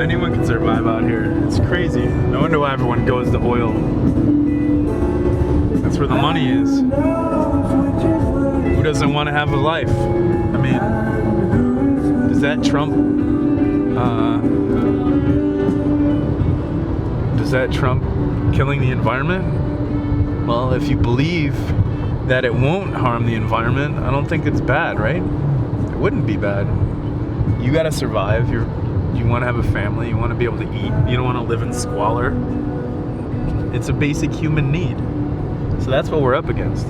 anyone can survive out here. It's crazy. No wonder why everyone goes to oil. That's where the money is. Who doesn't want to have a life? I mean, does that trump killing the environment? Well, if you believe that it won't harm the environment, I don't think it's bad, right? It wouldn't be bad. You gotta survive. You want to have a family. You want to be able to eat. You don't want to live in squalor. It's a basic human need. So that's what we're up against.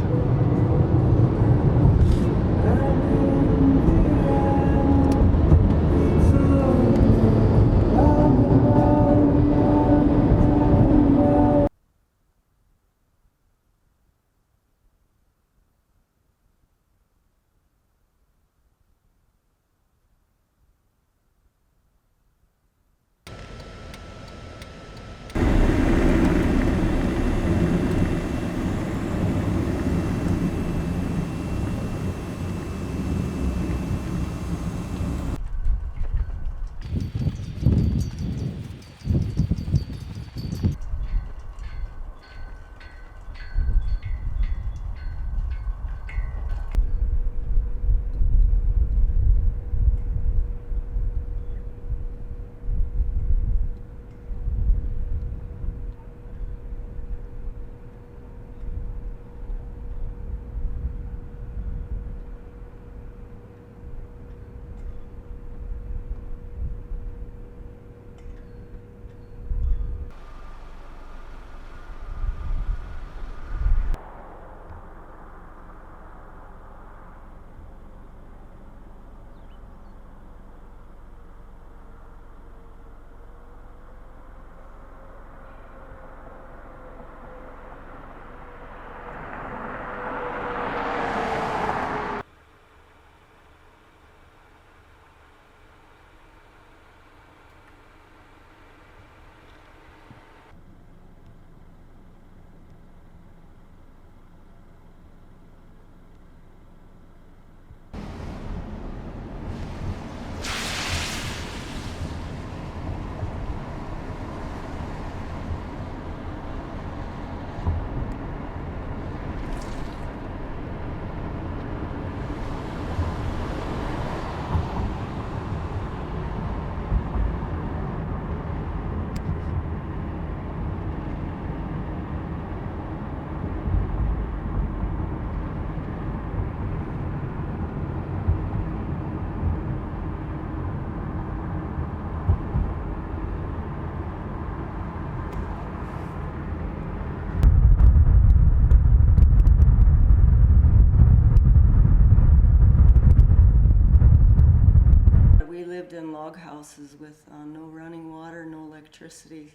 In log houses with no running water, no electricity.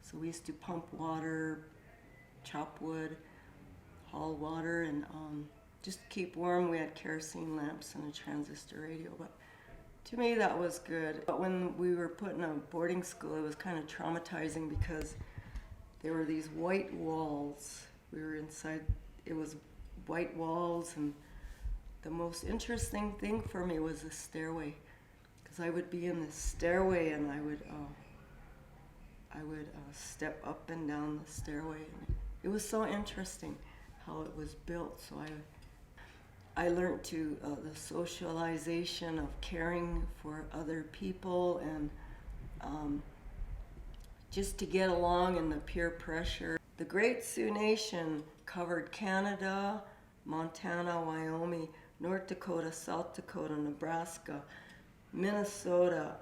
So we used to pump water, chop wood, haul water, and just to keep warm we had kerosene lamps and a transistor radio. But to me that was good. But when we were put in a boarding school, it was kind of traumatizing because there were these white walls. We were inside, it was white walls, and the most interesting thing for me was the stairway. I would be in the stairway and I would step up and down the stairway. And it was so interesting how it was built. So I learned to the socialization of caring for other people and just to get along in the peer pressure. The Great Sioux Nation covered Canada, Montana, Wyoming, North Dakota, South Dakota, Nebraska, Minnesota,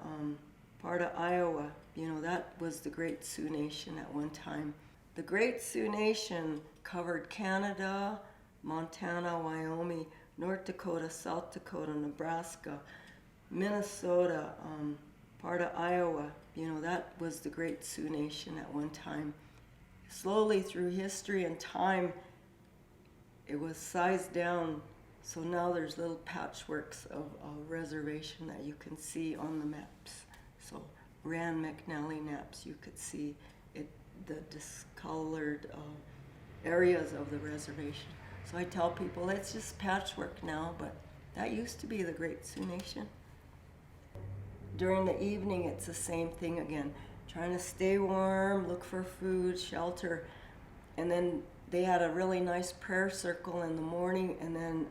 part of Iowa. You know, that was the Great Sioux Nation at one time. The Great Sioux Nation covered Canada, Montana, Wyoming, North Dakota, South Dakota, Nebraska, Minnesota, part of Iowa. You know, that was the Great Sioux Nation at one time. Slowly through history and time, it was sized down. So now there's little patchworks of reservation that you can see on the maps. So Rand McNally maps, you could see it, the discolored areas of the reservation. So I tell people it's just patchwork now, but that used to be the Great Sioux Nation. during the evening, it's the same thing again. Trying to stay warm, look for food, shelter. And then they had a really nice prayer circle in the morning, and then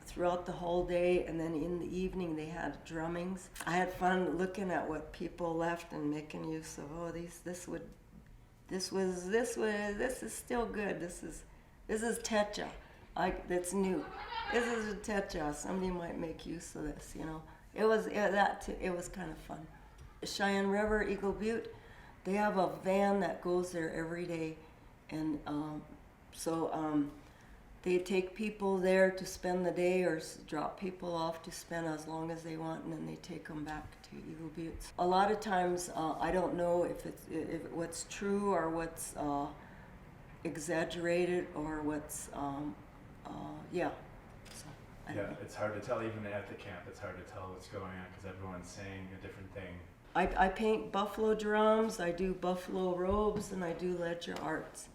throughout the whole day, and then in the evening they had drummings. I had fun looking at what people left and making use of. Oh, this is still good. This is techa. That's new. This is a techa. Somebody might make use of this, you know. It was kind of fun. Cheyenne River, Eagle Butte, they have a van that goes there every day, and they take people there to spend the day, or drop people off to spend as long as they want, and then they take them back to Eagle Butte. A lot of times, I don't know if what's true or what's exaggerated or what's yeah. So, yeah, it's hard to tell even at the camp. It's hard to tell what's going on because everyone's saying a different thing. I paint buffalo drums, I do buffalo robes, and I do ledger arts.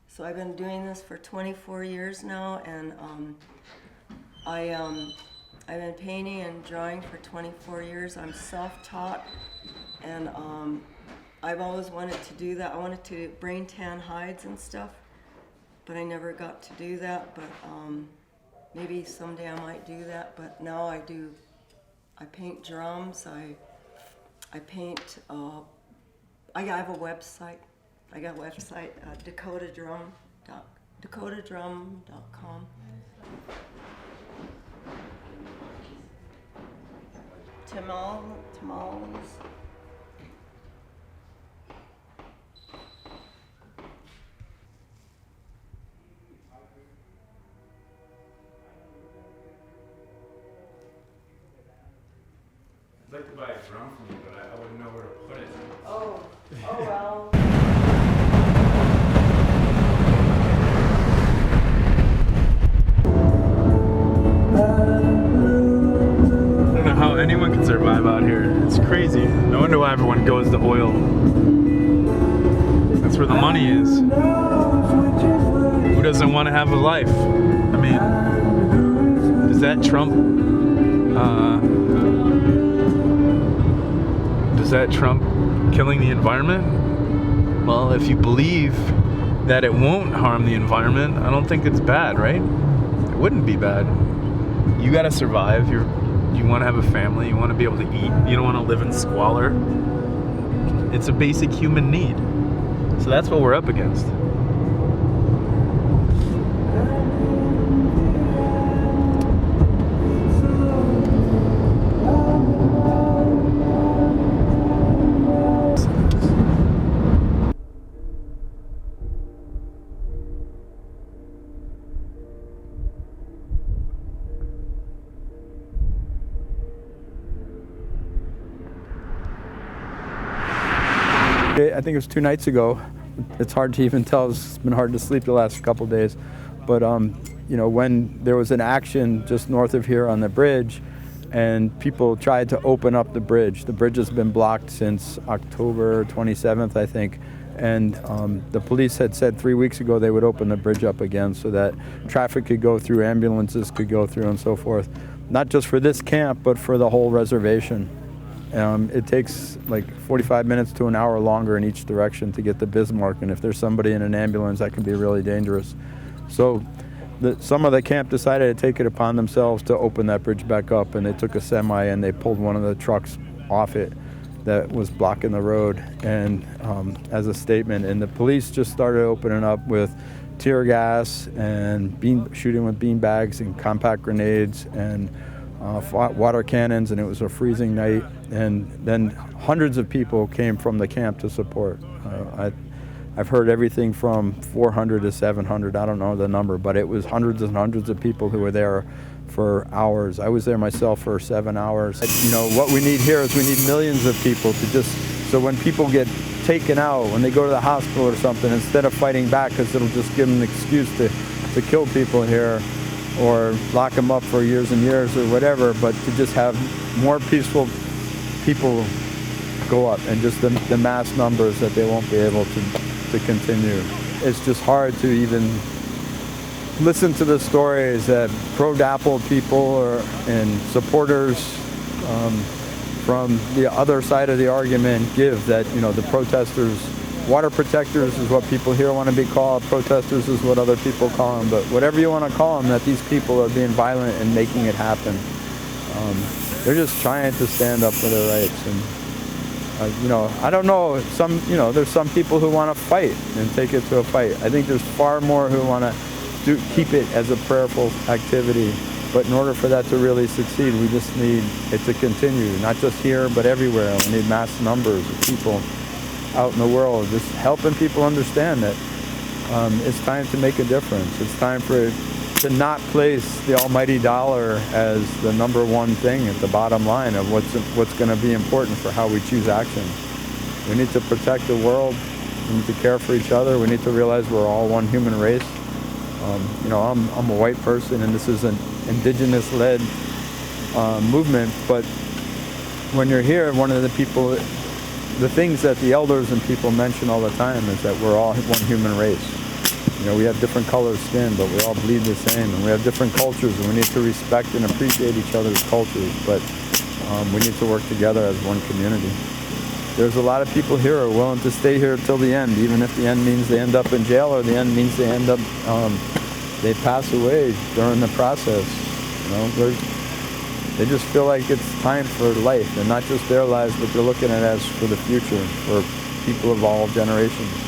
So I've been doing this for 24 years now, and I've been painting and drawing for 24 years. I'm self-taught, and I've always wanted to do that. I wanted to brain tan hides and stuff, but I never got to do that. But maybe someday I might do that. But now I do. I paint drums. I paint. I have a website. I got a website, dakotadrum.com. Tamales. I'd like to buy a drum from you, but I wouldn't know where to put it. Oh well. I don't know how anyone can survive out here. It's crazy. No wonder why everyone goes to oil. That's where the money is. Who doesn't want to have a life? I mean, does that trump killing the environment? Well, if you believe that it won't harm the environment, I don't think it's bad, right? It wouldn't be bad. You gotta survive. You want to have a family. You want to be able to eat. You don't want to live in squalor. It's a basic human need. So that's what we're up against. I think it was 2 nights ago. It's hard to even tell. It's been hard to sleep the last couple of days. But you know, when there was an action just north of here on the bridge, and people tried to open up the bridge. The bridge has been blocked since October 27th, I think. And the police had said 3 weeks ago they would open the bridge up again so that traffic could go through, ambulances could go through, and so forth. Not just for this camp, but for the whole reservation. It takes like 45 minutes to an hour longer in each direction to get to Bismarck, and if there's somebody in an ambulance, that can be really dangerous. So some of the camp decided to take it upon themselves to open that bridge back up, and they took a semi and they pulled one of the trucks off it that was blocking the road, and as a statement. And the police just started opening up with tear gas and shooting with bean bags and compact grenades and water cannons, and it was a freezing night. And then hundreds of people came from the camp to support. I've heard everything from 400 to 700, I don't know the number, but it was hundreds and hundreds of people who were there for hours. I was there myself for 7 hours. You know, what we need here is we need millions of people to just, so when people get taken out, when they go to the hospital or something, instead of fighting back, because it'll just give them an excuse to kill people here, or lock them up for years and years or whatever, but to just have more peaceful people go up, and just the mass numbers that they won't be able to continue. It's just hard to even listen to the stories that pro-DAPL people and supporters from the other side of the argument give, that, you know, the protesters, water protectors is what people here want to be called, protesters is what other people call them, but whatever you want to call them, that these people are being violent and making it happen. They're just trying to stand up for their rights. And you know, I don't know, there's some people who want to fight and take it to a fight. I think there's far more who want to keep it as a prayerful activity. But in order for that to really succeed, we just need it to continue, not just here, but everywhere. We need mass numbers of people out in the world, just helping people understand that it's time to make a difference. It's time to not place the almighty dollar as the number one thing at the bottom line of what's going to be important for how we choose action. We need to protect the world. We need to care for each other. We need to realize we're all one human race. You know, I'm a white person, and this is an indigenous-led movement. But when you're here, one of the things that the elders and people mention all the time is that we're all one human race. You know, we have different colored skin, but we all bleed the same, and we have different cultures, and we need to respect and appreciate each other's cultures, but we need to work together as one community. There's a lot of people here who are willing to stay here till the end, even if the end means they end up in jail, or the end means they end up, they pass away during the process. You know, they just feel like it's time for life, and not just their lives, but they're looking at it as for the future, for people of all generations.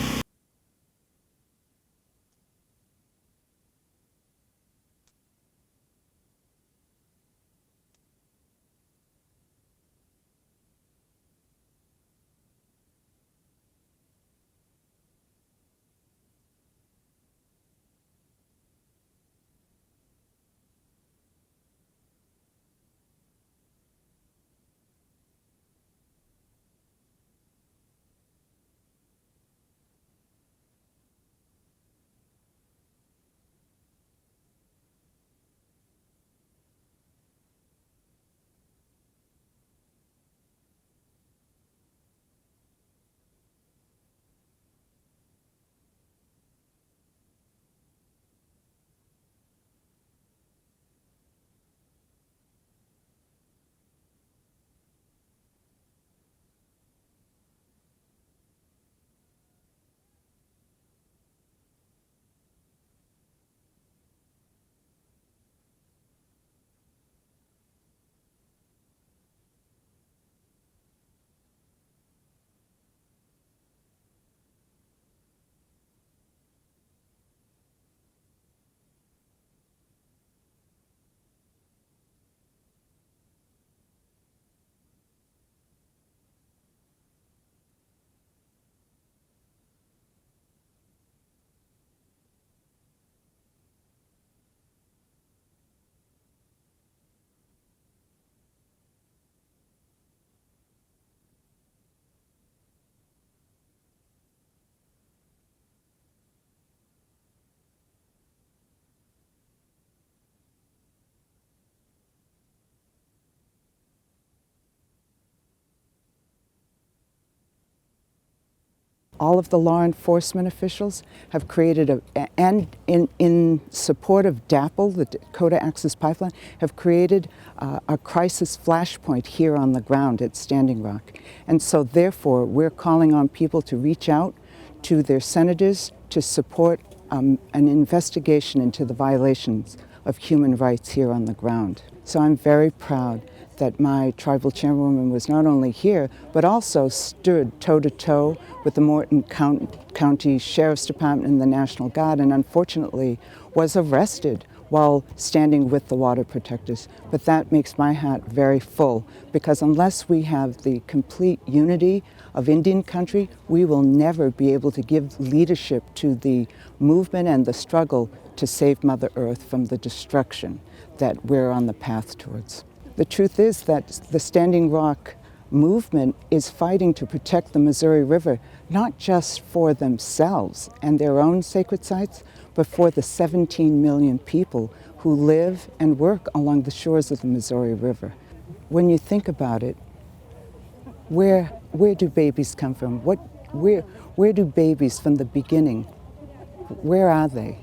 All of the law enforcement officials have created and in support of DAPL, the Dakota Access Pipeline, have created a crisis flashpoint here on the ground at Standing Rock. And so therefore, we're calling on people to reach out to their senators to support an investigation into the violations of human rights here on the ground. So I'm very proud that my tribal chairwoman was not only here, but also stood toe-to-toe with the Morton County Sheriff's Department and the National Guard, and unfortunately was arrested while standing with the water protectors. But that makes my heart very full, because unless we have the complete unity of Indian country, we will never be able to give leadership to the movement and the struggle to save Mother Earth from the destruction that we're on the path towards. The truth is that the Standing Rock movement is fighting to protect the Missouri River, not just for themselves and their own sacred sites, but for the 17 million people who live and work along the shores of the Missouri River. When you think about it, where do babies come from? Where do babies from the beginning, where are they?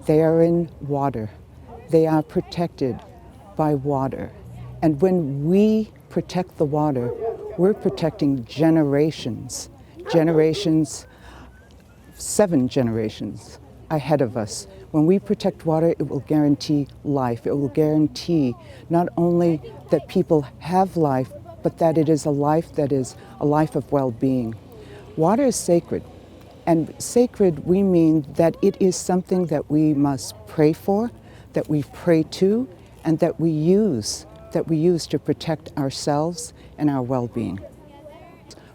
They are in water. They are protected by water. And when we protect the water, we're protecting generations, 7 generations ahead of us. When we protect water, it will guarantee life. It will guarantee not only that people have life, but that it is a life that is a life of well-being. Water is sacred. And sacred, we mean that it is something that we must pray for, that we pray to, and that we use to protect ourselves and our well-being.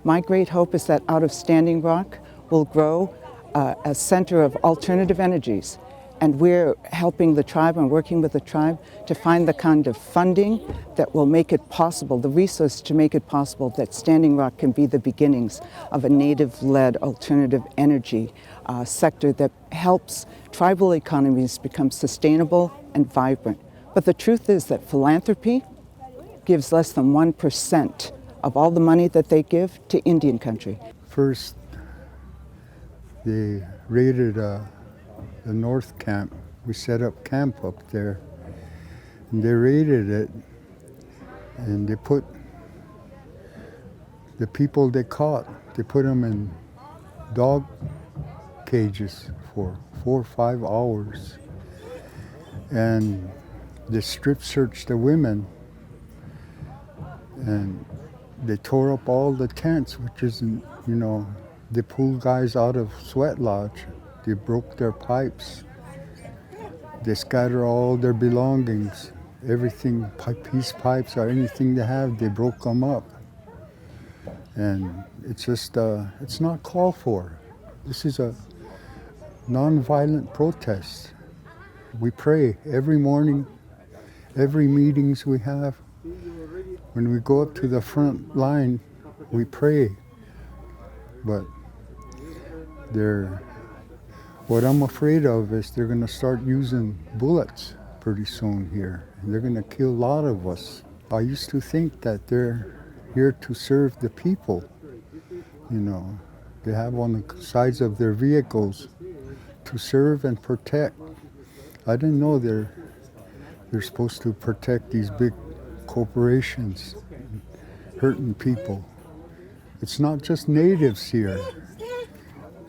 My great hope is that out of Standing Rock will grow a center of alternative energies. And we're helping the tribe and working with the tribe to find the kind of funding that will make it possible, the resources to make it possible that Standing Rock can be the beginnings of a native-led alternative energy sector that helps tribal economies become sustainable and vibrant. But the truth is that philanthropy gives less than 1% of all the money that they give to Indian country. First, they raided the North Camp. We set up camp up there, and they raided it, and they put the people they caught, they put them in dog cages for 4 or 5 hours, and they strip searched the women, and they tore up all the tents, which isn't, they pulled guys out of sweat lodge. They broke their pipes. They scatter all their belongings, everything, peace pipes or anything they have, they broke them up. And it's just, it's not called for. This is a non-violent protest. We pray every morning, every meetings we have. When we go up to the front line, we pray. But what I'm afraid of is they're going to start using bullets pretty soon here. And they're going to kill a lot of us. I used to think that they're here to serve the people. They have on the sides of their vehicles to serve and protect. I didn't know they're supposed to protect these big corporations hurting people. It's not just natives here.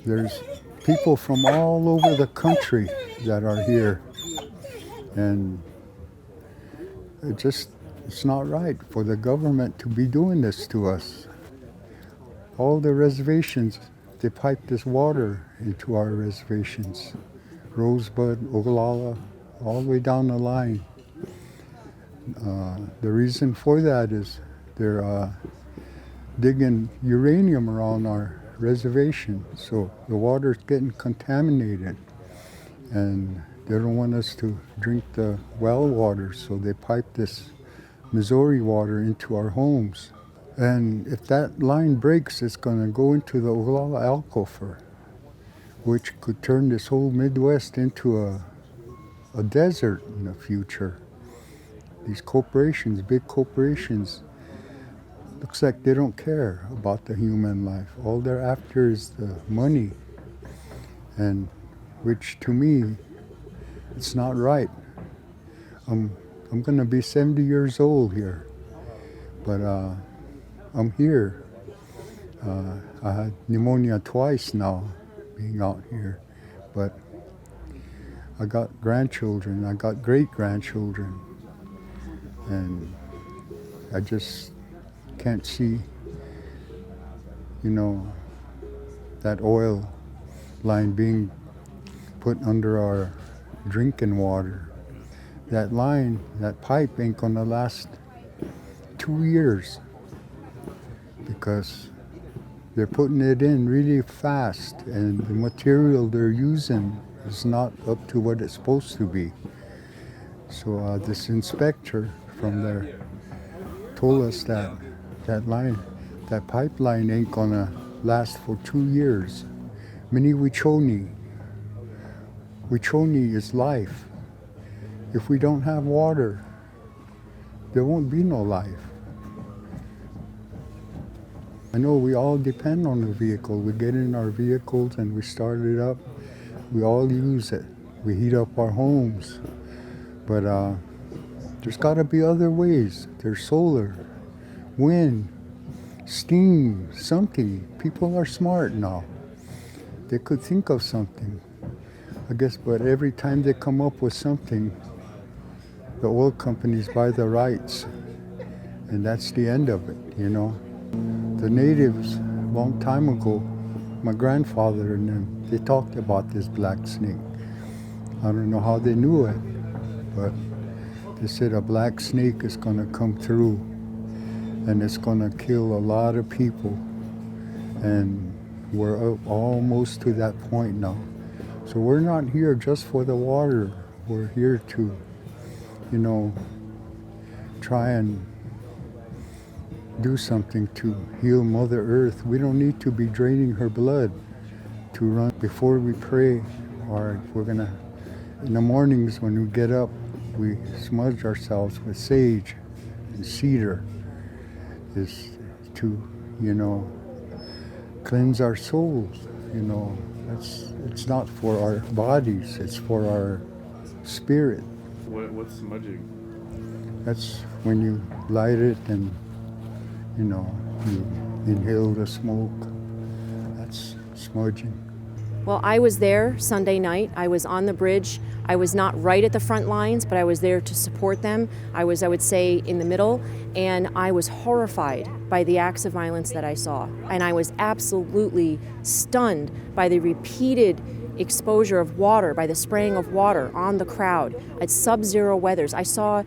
There's people from all over the country that are here, and it's not right for the government to be doing this to us. All the reservations, they pipe this water into our reservations. Rosebud, Ogallala, all the way down the line. The reason for that is they're digging uranium around our reservation, so the water's getting contaminated, and they don't want us to drink the well water, so they pipe this Missouri water into our homes. And if that line breaks, it's going to go into the Ogallala Aquifer, which could turn this whole Midwest into a desert in the future. These corporations, big corporations, looks like they don't care about the human life. All they're after is the money, and which to me, it's not right. I'm going to be 70 years old here, but I'm here. I had pneumonia twice now, being out here, but I got grandchildren, I got great-grandchildren, and I just can't see, that oil line being put under our drinking water. That line, that pipe ain't gonna last 2 years because they're putting it in really fast, and the material they're using is not up to what it's supposed to be. So this inspector from there told us that that pipeline ain't gonna last for 2 years. Mini Wichoni is life. If we don't have water, there won't be no life. I know we all depend on the vehicle. We get in our vehicles and we start it up. We all use it. We heat up our homes. But there's got to be other ways. There's solar. wind, steam, something. People are smart now. They could think of something, I guess, but every time they come up with something, the oil companies buy the rights, and that's the end of it, you know. The natives, a long time ago, my grandfather and them, they talked about this black snake. I don't know how they knew it, but they said a black snake is going to come through and it's going to kill a lot of people. And we're almost to that point now. So we're not here just for the water. We're here to, you know, try and do something to heal Mother Earth. We don't need to be draining her blood to run before we pray, or if we're gonna, in the mornings when we get up, we smudge ourselves with sage and cedar, is to, you know, cleanse our souls, you know. It's not for our bodies, it's for our spirit. What's smudging? That's when you light it and, you know, you inhale the smoke. That's smudging. Well, I was there Sunday night. I was on the bridge. I was not right at the front lines, but I was there to support them. I would say, in the middle, and I was horrified by the acts of violence that I saw. And I was absolutely stunned by the repeated exposure of water, by the spraying of water on the crowd at sub-zero weathers. I saw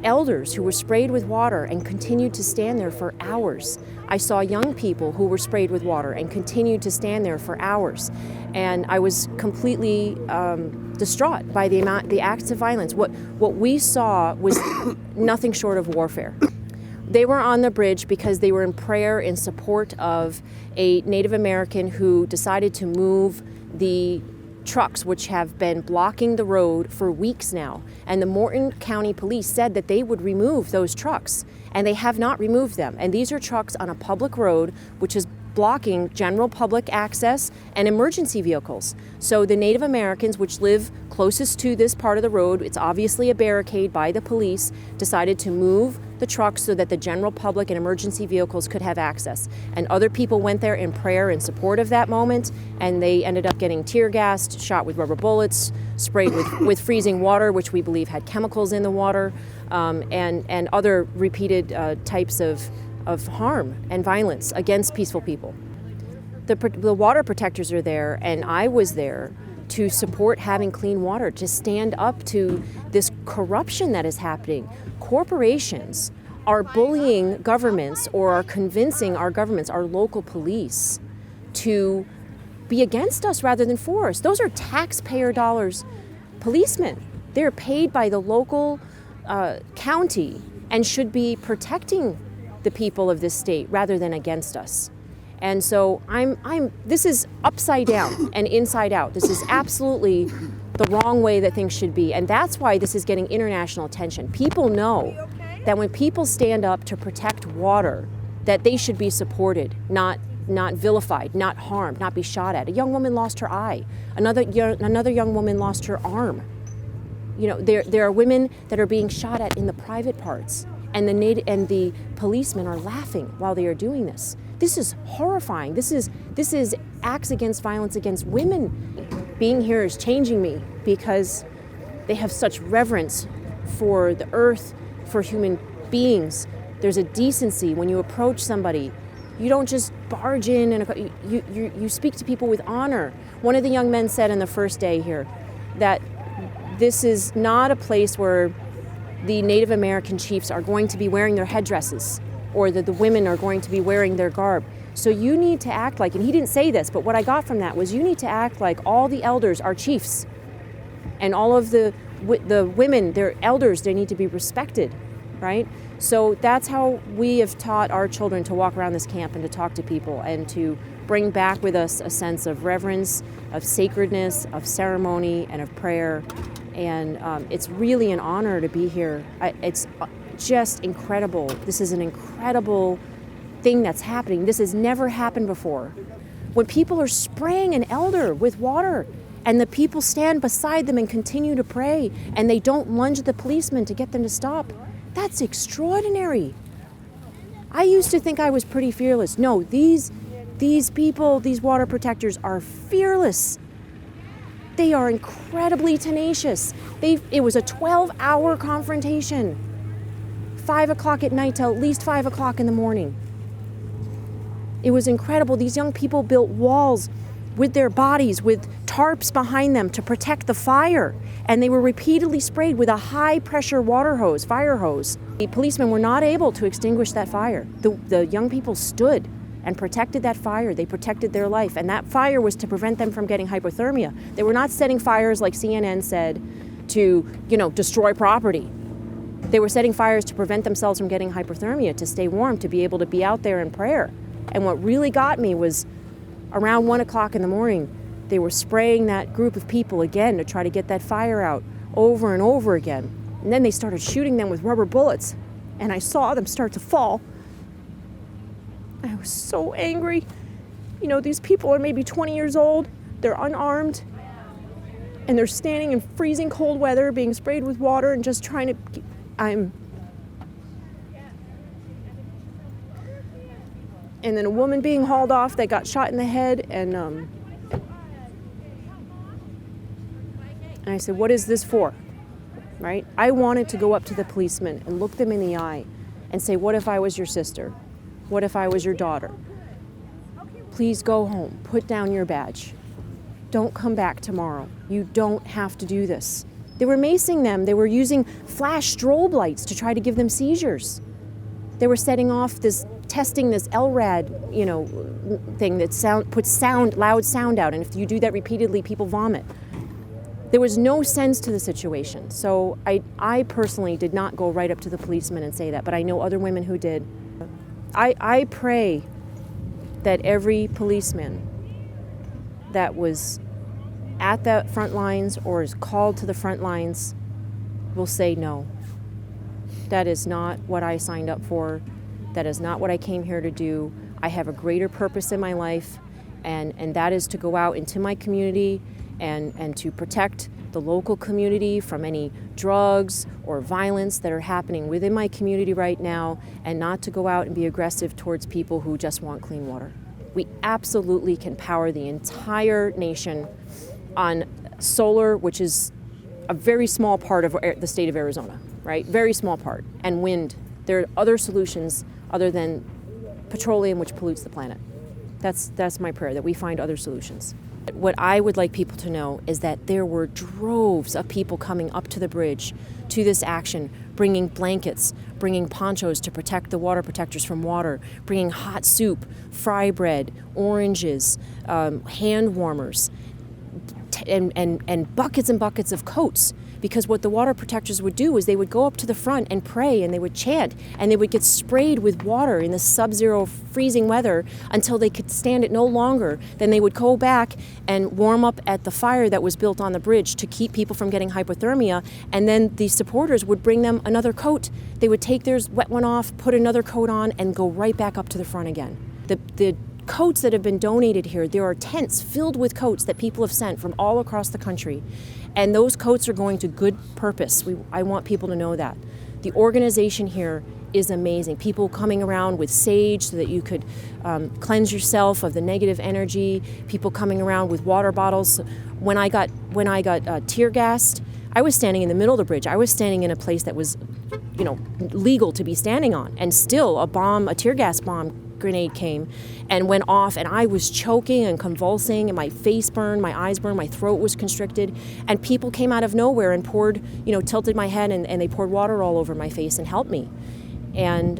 elders who were sprayed with water and continued to stand there for hours. I saw young people who were sprayed with water and continued to stand there for hours. And I was completely distraught by the acts of violence. What we saw was nothing short of warfare. They were on the bridge because they were in prayer in support of a Native American who decided to move the trucks which have been blocking the road for weeks now. And the Morton County Police said that they would remove those trucks, and they have not removed them. And these are trucks on a public road which is blocking general public access and emergency vehicles. So the Native Americans, which live closest to this part of the road, it's obviously a barricade by the police, decided to move the trucks so that the general public and emergency vehicles could have access. And other people went there in prayer in support of that moment, and they ended up getting tear gassed, shot with rubber bullets, sprayed with freezing water, which we believe had chemicals in the water, and other repeated types of harm and violence against peaceful people. The water protectors are there, and I was there to support having clean water, to stand up to this corruption that is happening. Corporations are bullying governments or are convincing our governments, our local police, to be against us rather than for us. Those are taxpayer dollars policemen. They're paid by the local county and should be protecting the people of this state rather than against us. And so this is upside down and inside out. This is absolutely the wrong way that things should be. And that's why this is getting international attention. People know that when people stand up to protect water, that they should be supported, not vilified, not harmed, not be shot at. A young woman lost her eye. Another young woman lost her arm. You know, there are women that are being shot at in the private parts, and the policemen are laughing while they are doing this. This is horrifying. This is acts against violence against women. Being here is changing me because they have such reverence for the earth, for human beings. There's a decency when you approach somebody. You don't just barge in and you speak to people with honor. One of the young men said on the first day here that this is not a place where the Native American chiefs are going to be wearing their headdresses or that the women are going to be wearing their garb. So you need to act like, and he didn't say this, but what I got from that was you need to act like all the elders are chiefs, and all of the women, they're elders, they need to be respected, right? So that's how we have taught our children to walk around this camp and to talk to people and to bring back with us a sense of reverence, of sacredness, of ceremony, and of prayer. And it's really an honor to be here. It's just incredible. This is an incredible thing that's happening. This has never happened before. When people are spraying an elder with water and the people stand beside them and continue to pray and they don't lunge at the policeman to get them to stop, that's extraordinary. I used to think I was pretty fearless. No, these people, these water protectors are fearless. They are incredibly tenacious. It was a 12-hour confrontation. 5 o'clock at night till at least 5 o'clock in the morning. It was incredible. These young people built walls with their bodies, with tarps behind them to protect the fire. And they were repeatedly sprayed with a high-pressure fire hose. The policemen were not able to extinguish that fire. The young people stood and protected that fire. They protected their life. And that fire was to prevent them from getting hypothermia. They were not setting fires, like CNN said, to, destroy property. They were setting fires to prevent themselves from getting hypothermia, to stay warm, to be able to be out there in prayer. And what really got me was around 1 o'clock in the morning, they were spraying that group of people again to try to get that fire out over and over again. And then they started shooting them with rubber bullets. And I saw them start to fall. I was so angry. These people are maybe 20 years old. They're unarmed. And they're standing in freezing cold weather, being sprayed with water and just trying to... And then a woman being hauled off that got shot in the head, and I said, what is this for, right? I wanted to go up to the policeman and look them in the eye and say, what if I was your sister? What if I was your daughter? Please go home, put down your badge. Don't come back tomorrow. You don't have to do this. They were macing them. They were using flash strobe lights to try to give them seizures. They were testing this LRAD, thing that puts loud sound out, and if you do that repeatedly, people vomit. There was no sense to the situation. So I personally did not go right up to the policeman and say that, but I know other women who did. I pray that every policeman that was at the front lines or is called to the front lines will say no. That is not what I signed up for. That is not what I came here to do. I have a greater purpose in my life, and that is to go out into my community and to protect the local community from any drugs or violence that are happening within my community right now, and not to go out and be aggressive towards people who just want clean water. We absolutely can power the entire nation on solar, which is a very small part of the state of Arizona, right? Very small part. And wind. There are other solutions other than petroleum, which pollutes the planet. That's my prayer, that we find other solutions. What I would like people to know is that there were droves of people coming up to the bridge to this action, bringing blankets, bringing ponchos to protect the water protectors from water, bringing hot soup, fry bread, oranges, hand warmers, and buckets of coats. Because what the water protectors would do is they would go up to the front and pray, and they would chant, and they would get sprayed with water in the sub-zero freezing weather until they could stand it no longer. Then they would go back and warm up at the fire that was built on the bridge to keep people from getting hypothermia, and then the supporters would bring them another coat. They would take their wet one off, put another coat on, and go right back up to the front again. The coats that have been donated here, there are tents filled with coats that people have sent from all across the country. And those coats are going to good purpose. I want people to know that. The organization here is amazing. People coming around with sage so that you could cleanse yourself of the negative energy. People coming around with water bottles. When I got tear gassed, I was standing in the middle of the bridge. I was standing in a place that was, legal to be standing on. And still a tear gas bomb grenade came and went off, and I was choking and convulsing, and my face burned, my eyes burned, my throat was constricted, and people came out of nowhere and poured, tilted my head, and they poured water all over my face and helped me. And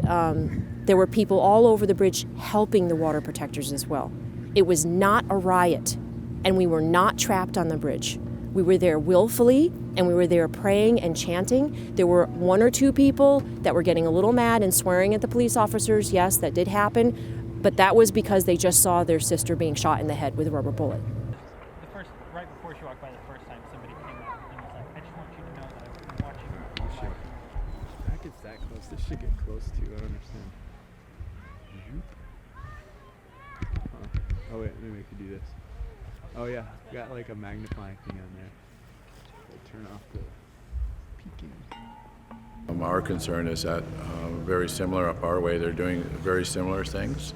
there were people all over the bridge helping the water protectors as well. It was not a riot, and we were not trapped on the bridge. We were there willfully, and we were there praying and chanting. There were 1 or 2 people that were getting a little mad and swearing at the police officers. Yes, that did happen, but that was because they just saw their sister being shot in the head with a rubber bullet. Right before she walked by the first time, somebody came up and was like, I just want you to know that I've been watching you. That gets that close. This should get close to. I don't understand. Huh. Oh wait, maybe we could do this. Oh yeah, got like a magnifying thing on there. Turn off the peeking. Our concern is that very similar up our way. They're doing very similar things.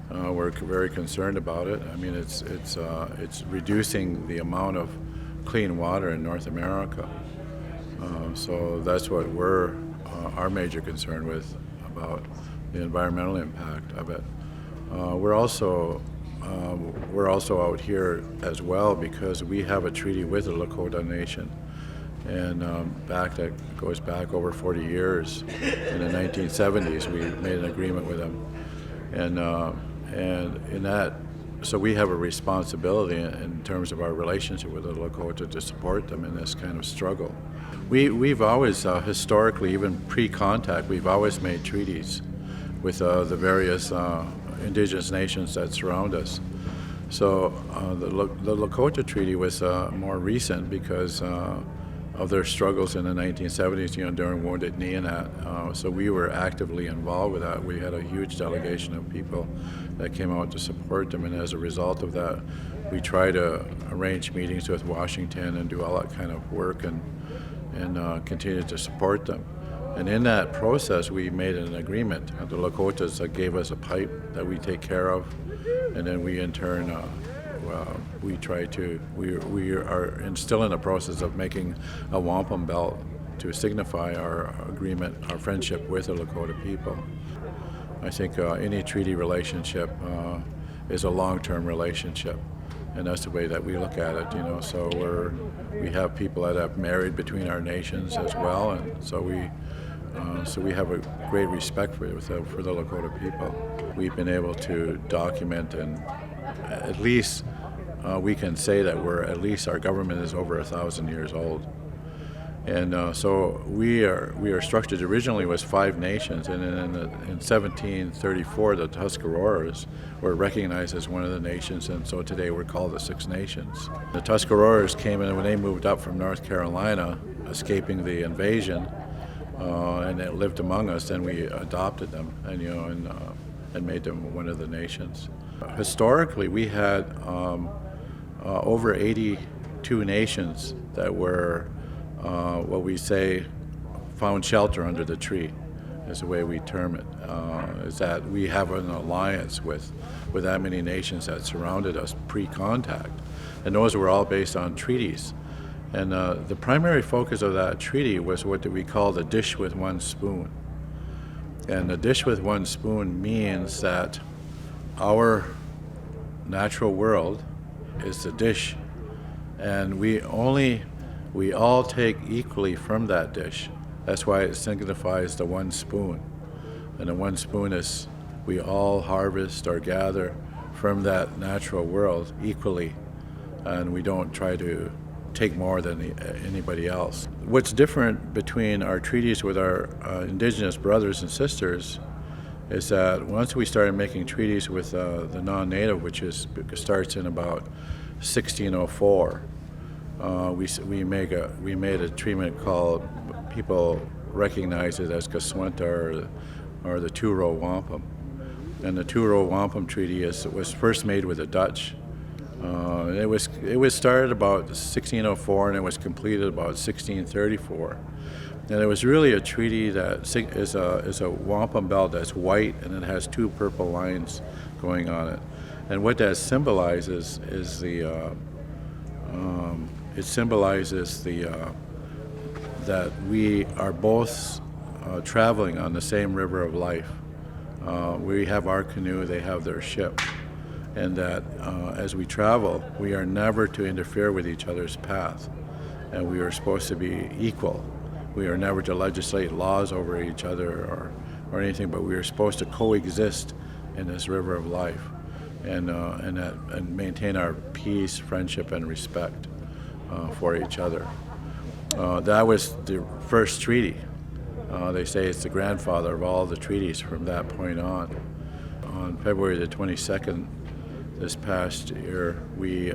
We're very concerned about it. I mean, it's reducing the amount of clean water in North America. So that's what we're our major concern with about the environmental impact of it. We're also out here as well because we have a treaty with the Lakota Nation, and that goes back over 40 years. In the 1970s, we made an agreement with them, and in that, so we have a responsibility in terms of our relationship with the Lakota to support them in this kind of struggle. We've always historically, even pre-contact, we've always made treaties with the various indigenous nations that surround us. So the Lakota Treaty was more recent because of their struggles in the 1970s, during Wounded Knee and that. So we were actively involved with that. We had a huge delegation of people that came out to support them, and as a result of that, we try to arrange meetings with Washington and do all that kind of work and continue to support them. And in that process, we made an agreement. The Lakotas gave us a pipe that we take care of, and then we in turn, we are still in the process of making a wampum belt to signify our agreement, our friendship with the Lakota people. I think any treaty relationship is a long-term relationship, and that's the way that we look at it. So we have people that have married between our nations as well, and so we have a great respect for the Lakota people. We've been able to document, and at least we can say that our government is over 1,000 years old. And so we are structured originally was 5 nations, and in 1734 the Tuscaroras were recognized as one of the nations, and so today we're called the 6 Nations. The Tuscaroras came in when they moved up from North Carolina, escaping the invasion, and they lived among us, and we adopted them and made them one of the nations. Historically, we had over 82 nations that were what we say found shelter under the tree, is the way we term it. Is that we have an alliance with that many nations that surrounded us pre-contact, and those were all based on treaties. And the primary focus of that treaty was what we call the dish with one spoon. And the dish with one spoon means that our natural world is the dish, and we all take equally from that dish. That's why it signifies the one spoon. And the one spoon is we all harvest or gather from that natural world equally, and we don't try to take more than anybody else. What's different between our treaties with our indigenous brothers and sisters is that once we started making treaties with the non-native, which starts in about 1604, we made a treatment called, people recognize it as Kaswenta or the two-row wampum. And the two-row wampum treaty was first made with the Dutch. It was started about 1604 and it was completed about 1634. And it was really a treaty that is a wampum belt that's white and it has 2 purple lines going on it. And what that symbolizes is that we are both traveling on the same river of life. We have our canoe, they have their ship. And that as we travel, we are never to interfere with each other's path. And we are supposed to be equal. We are never to legislate laws over each other or anything, but we are supposed to coexist in this river of life and maintain our peace, friendship, and respect for each other. That was the first treaty. They say it's the grandfather of all the treaties from that point on. On February the 22nd this past year, we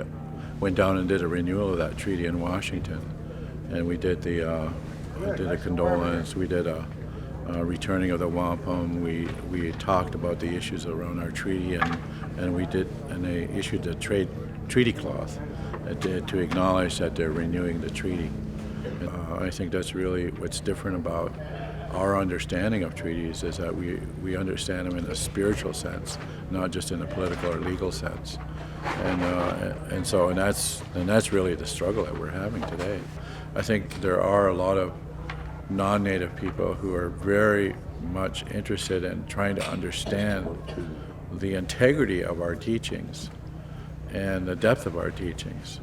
went down and did a renewal of that treaty in Washington. And we did a condolence, we did a returning of the wampum, we talked about the issues around our treaty, and they issued a treaty cloth to acknowledge that they're renewing the treaty. I think that's really what's different about our understanding of treaties is that we understand them in a spiritual sense, not just in a political or legal sense. And that's really the struggle that we're having today. I think there are a lot of non-native people who are very much interested in trying to understand the integrity of our teachings and the depth of our teachings.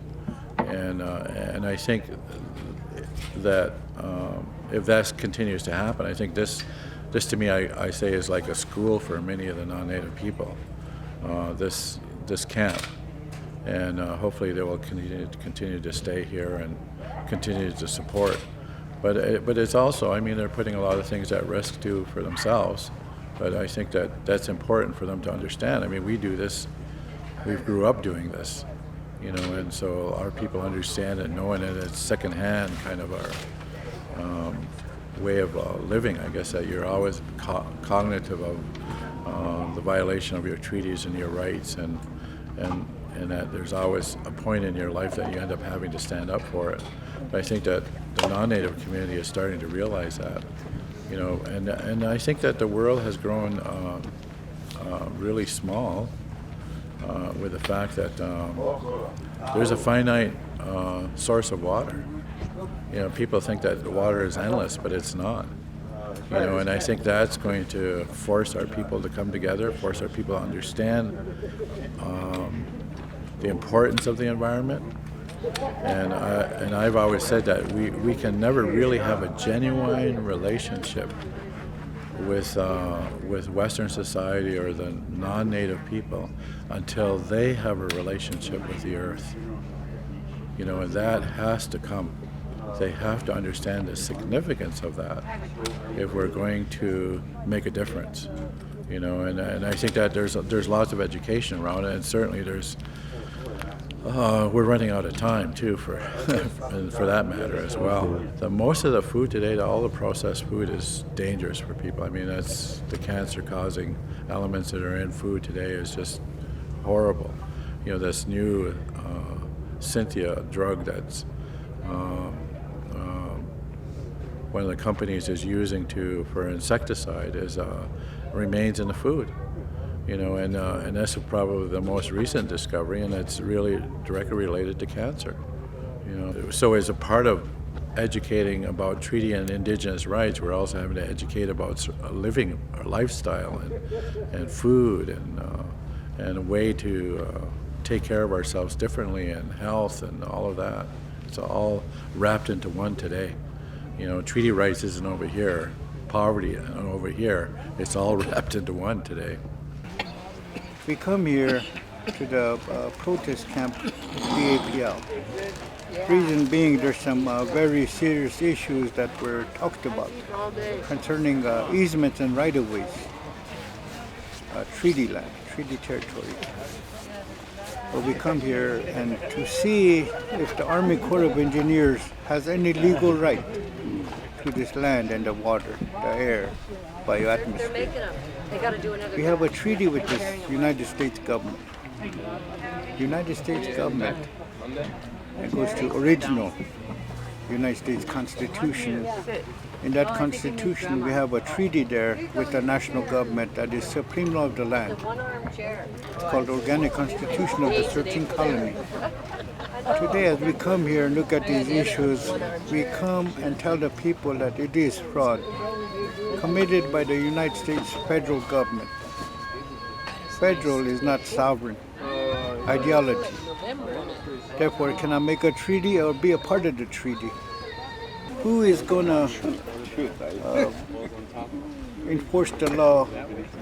And I think that if that continues to happen, I think this to me, I say, is like a school for many of the non-native people, this camp. And hopefully they will continue to stay here and continue to support. But it's also, I mean, they're putting a lot of things at risk too for themselves. But I think that's important for them to understand. I mean, we do this, we grew up doing this, you know, and so our people understand it, knowing it, it's secondhand kind of our way of living, I guess, that you're always cognitive of the violation of your treaties and your rights, and that there's always a point in your life that you end up having to stand up for it. But I think that the non-native community is starting to realize that, you know, and I think that the world has grown really small with the fact that there's a finite source of water. You know, people think that the water is endless, but it's not. You know, and I think that's going to force our people to come together, force our people to understand the importance of the environment. And I've always said that we can never really have a genuine relationship with Western society or the non-native people until they have a relationship with the earth. You know, and that has to come. They have to understand the significance of that if we're going to make a difference. You know, and I think that there's lots of education around it, and certainly there's we're running out of time too for for that matter as well. Most of the food today, all the processed food, is dangerous for people. I mean, that's the cancer-causing elements that are in food today is just horrible. You know, this new Cynthia drug that's one of the companies is using for insecticide remains in the food. You know, and that's probably the most recent discovery, and it's really directly related to cancer. You know, so as a part of educating about treaty and indigenous rights, we're also having to educate about living, our lifestyle, and food, and a way to take care of ourselves differently, and health, and all of that. It's all wrapped into one today. You know, treaty rights isn't over here, poverty isn't over here. It's all wrapped into one today. We come here to the protest camp, BAPL. Reason being, there's some very serious issues that were talked about concerning easements and right-of-ways, treaty land, treaty territory. But we come here and to see if the Army Corps of Engineers has any legal right to this land and the water, the air, bioatmosphere. We have a treaty with the United States government. United States government, it goes to original United States Constitution. In that Constitution, we have a treaty there with the national government that is supreme law of the land. It's called Organic Constitution of the 13th Colony. Today, as we come here and look at these issues, we come and tell the people that it is fraud committed by the United States federal government. Federal is not sovereign ideology. Therefore, it cannot make a treaty or be a part of the treaty. Who is going to enforce the law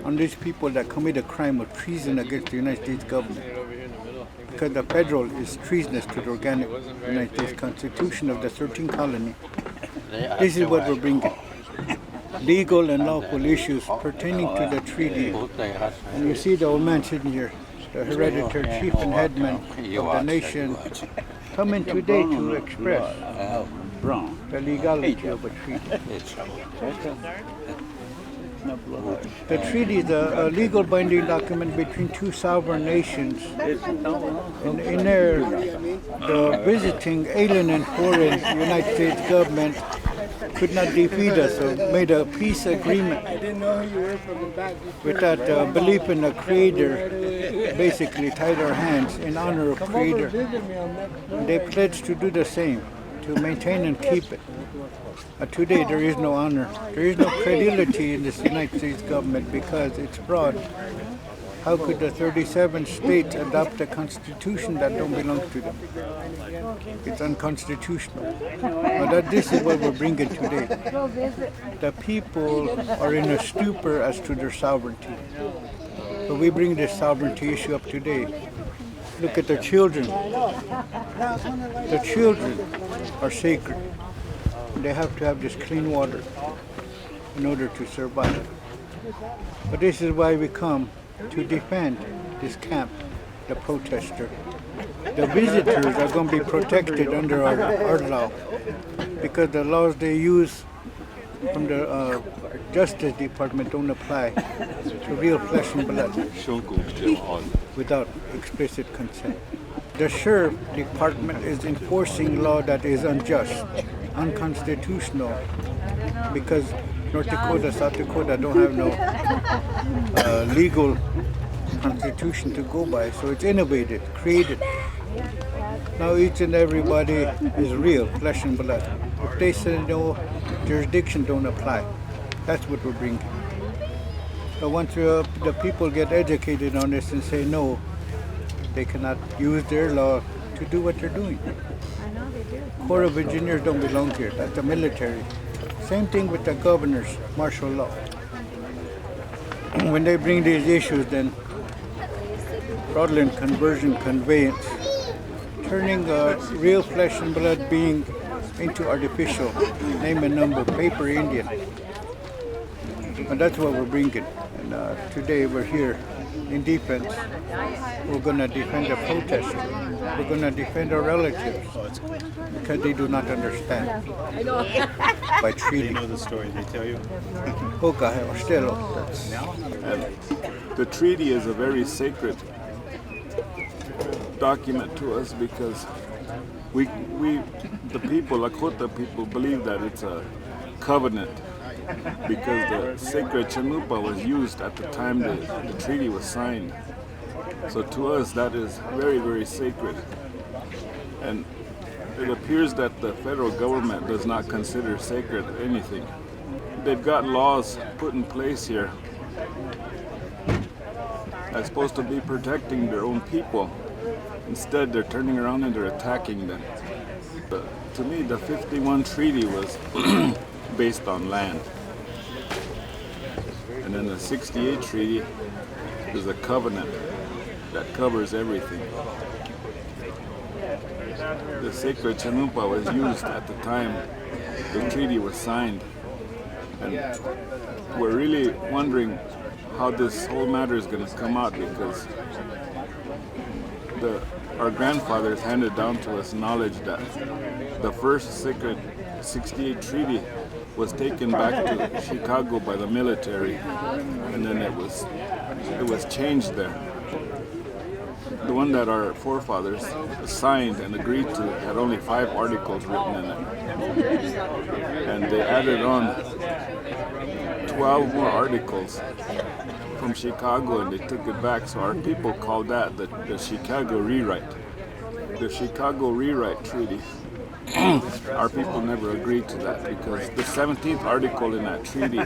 on these people that commit a crime of treason against the United States government? Because the federal is treasonous to the organic United States Constitution of the 13th Colony. This is what we're bringing. Legal and lawful issues pertaining to the treaty. And you see the old man sitting here, the hereditary chief and headman of the nation, coming today to express the legality of a treaty. The treaty is a legal binding document between two sovereign nations. In there, the visiting alien and foreign United States government could not defeat us, so made a peace agreement. With that belief in the Creator, basically tied our hands in honor of Creator. And they pledged to do the same, to maintain and keep it. Today there is no honor, there is no credibility in this United States government because it's fraud. How could the 37 states adopt a constitution that don't belong to them? It's unconstitutional. This is what we're bringing today. The people are in a stupor as to their sovereignty. So we bring this sovereignty issue up today. Look at the children. The children are sacred. They have to have this clean water in order to survive. But this is why we come to defend this camp, the protester. The visitors are going to be protected under our law because the laws they use from the Justice Department don't apply to real flesh and blood without explicit consent. The Sheriff Department is enforcing law that is unjust, unconstitutional, because North Dakota, South Dakota don't have no legal constitution to go by, so it's innovated, created. Now each and everybody is real, flesh and blood. If they say no, jurisdiction don't apply. That's what we're bringing. So once the people get educated on this and say no, they cannot use their law to do what they're doing. Corps of Engineers don't belong here, that's the military. Same thing with the governor's martial law. When they bring these issues, then fraudulent conversion, conveyance, turning a real flesh and blood being into artificial, name and number, paper Indian. And that's what we're bringing. And today we're here in defense. We're going to defend the protesters. We're going to defend our relatives because they do not understand. By treaty. You know the story they tell you? The treaty is a very sacred document to us because we the people, Lakota people, believe that it's a covenant because the sacred chanupa was used at the time the treaty was signed. So to us that is very, very sacred. And it appears that the federal government does not consider sacred anything. They've got laws put in place here that's supposed to be protecting their own people. Instead, they're turning around and they're attacking them. But to me, the 51 treaty was based on land. And then the 68 treaty is a covenant that covers everything. The sacred chanupa was used at the time the treaty was signed. And we're really wondering how this whole matter is going to come out because our grandfathers handed down to us knowledge that the first sacred 68 treaty was taken back to Chicago by the military, and then it was changed there. The one that our forefathers signed and agreed to had only 5 articles written in it, and they added on 12 more articles from Chicago, and they took it back. So our people called that the Chicago Rewrite. The Chicago Rewrite Treaty. Our people never agreed to that because the 17th article in that treaty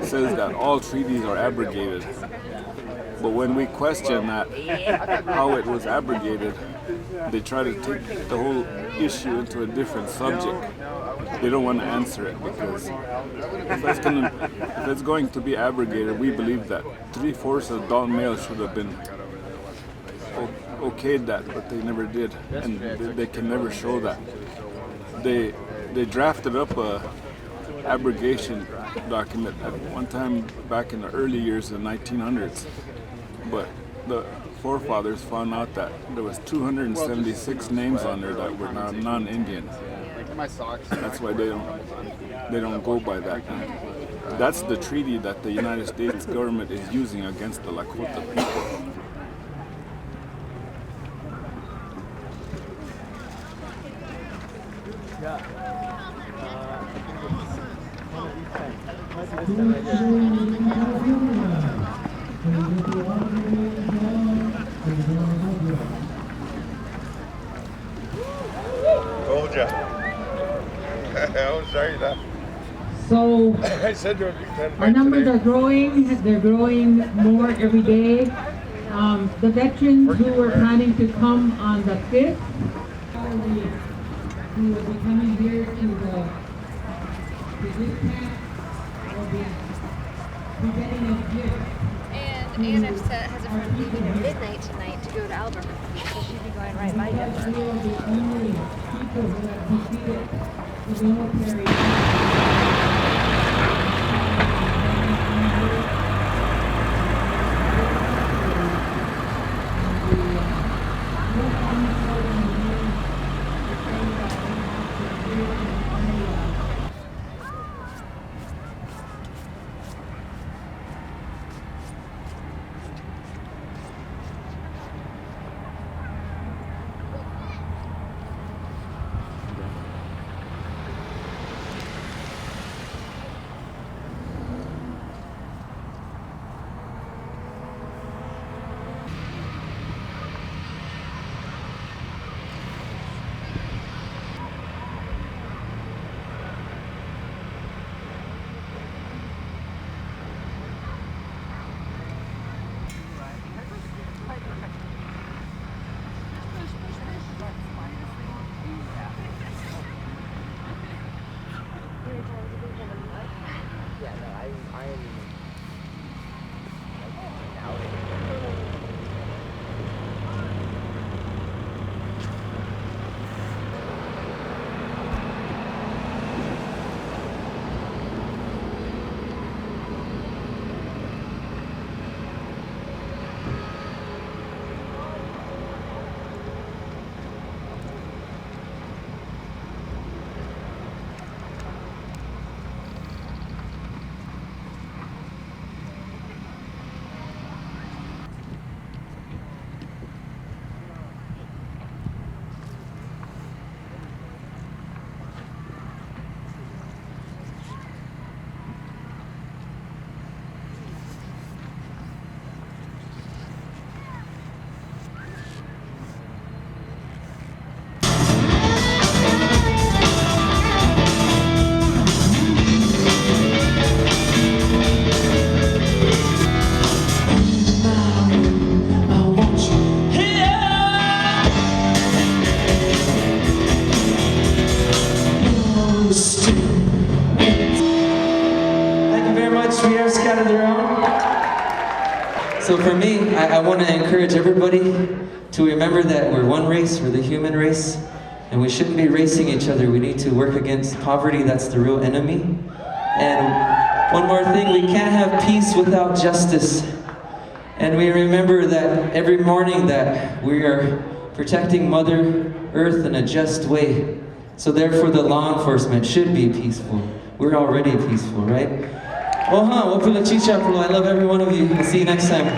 says that all treaties are abrogated. But when we question that, how it was abrogated, they try to take the whole issue into a different subject. They don't want to answer it because if it's going to be abrogated, we believe that 3/4 of adult males should have been okayed that, but they never did, and they can never show that. They drafted up a abrogation document at one time back in the early years of the 1900s, but the forefathers found out that there was 276 names on there that were non-Indian. That's why they don't go by that. That's the treaty that the United States government is using against the Lakota people. Yeah. Told ya. I was sorry that. So I said there would be 10 our numbers today. are growing. They're growing more every day. The veterans who were planning to come on the 5th, who will be coming here to this camp, will be presenting a gift. And Anna has a friend leaving at midnight tonight to go to Albuquerque, so she'll be going right by Denver. We are the only people who have defeated the military. We are scattered around. So for me, I want to encourage everybody to remember that we're one race, we're the human race, and we shouldn't be racing each other. We need to work against poverty, that's the real enemy. And one more thing, we can't have peace without justice. And we remember that every morning that we are protecting Mother Earth in a just way. So therefore the law enforcement should be peaceful. We're already peaceful, right? I love every one of you. I'll see you next time.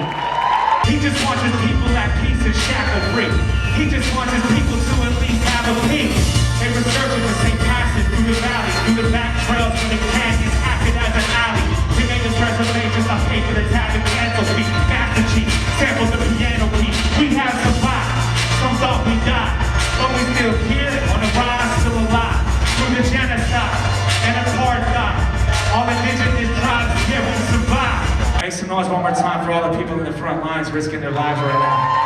He just wants his people at peace and shackle free. He just wants his people to at least have a peace. They were searching for St. Passage through the valleys, through the back trails, through the canyons, acted as an alley. They made his reservations on paper, the tab and cancel speak. Master Chief, samples the piano key. We have survived. Some thought we died, but we still here on the rise, still alive. Through the genocide and apartheid. All indigenous tribes here will survive. Make some noise one more time for all the people in the front lines risking their lives right now.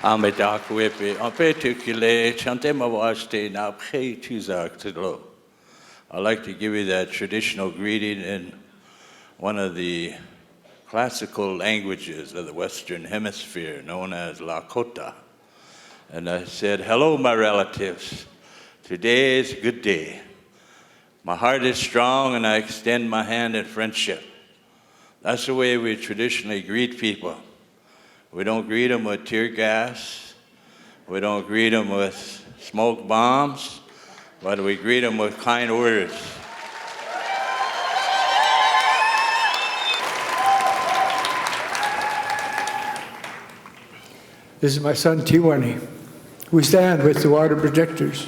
Amedakwepe, Ampetukile, Chantemawashte, Naphe Tuzaktilo. I'd like to give you that traditional greeting in one of the classical languages of the Western Hemisphere, known as Lakota. And I said, hello, my relatives. Today is a good day. My heart is strong, and I extend my hand in friendship. That's the way we traditionally greet people. We don't greet them with tear gas. We don't greet them with smoke bombs, but we greet them with kind words. This is my son, Tiwani. We stand with the water protectors.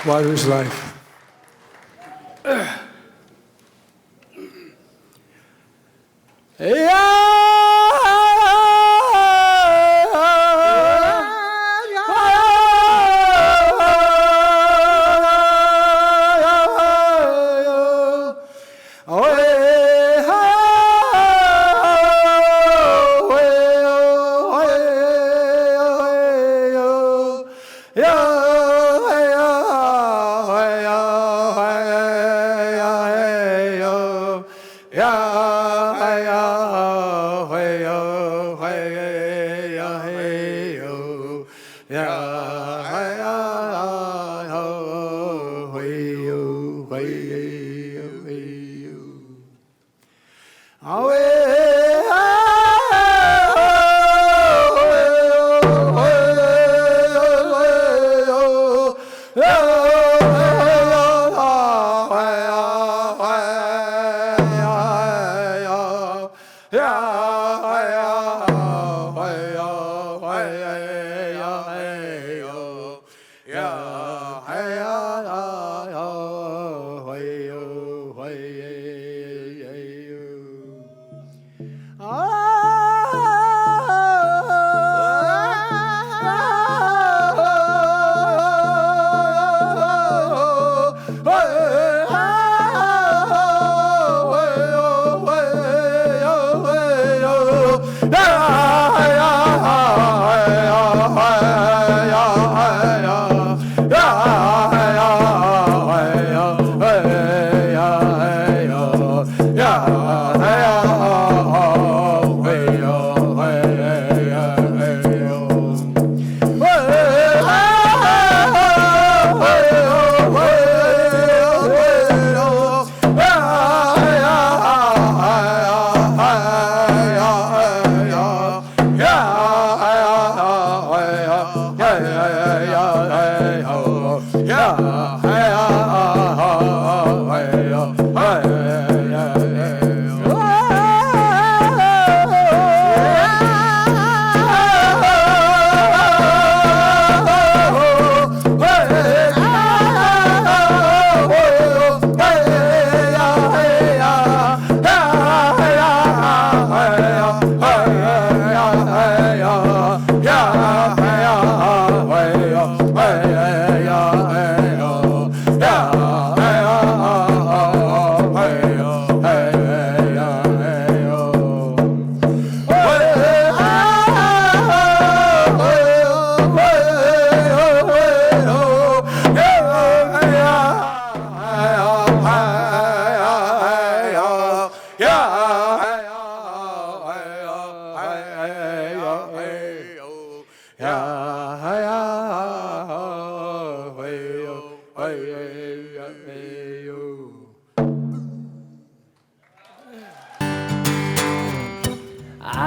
Water is life.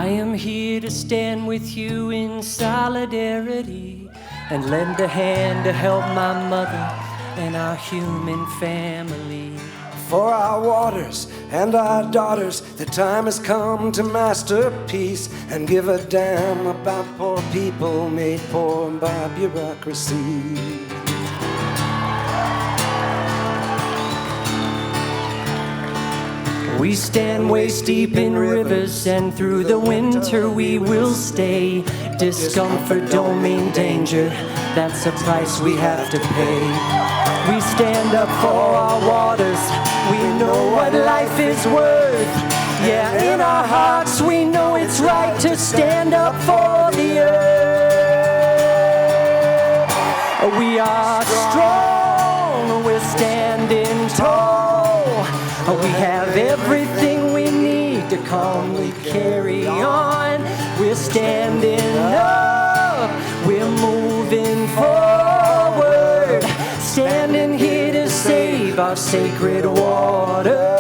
I am here to stand with you in solidarity and lend a hand to help my mother and our human family. For our waters and our daughters, the time has come to master peace and give a damn about poor people made poor by bureaucracy. We stand waist deep in rivers, and through the winter we will stay. Discomfort don't mean danger, that's a price we have to pay. We stand stand up for our waters. We know what life is worth. Yeah, in our hearts we know it's right to stand up for the earth. We are strong, we're standing tall. We have everything we need to calmly carry on. We're standing up, we're moving forward, standing here to save our sacred water.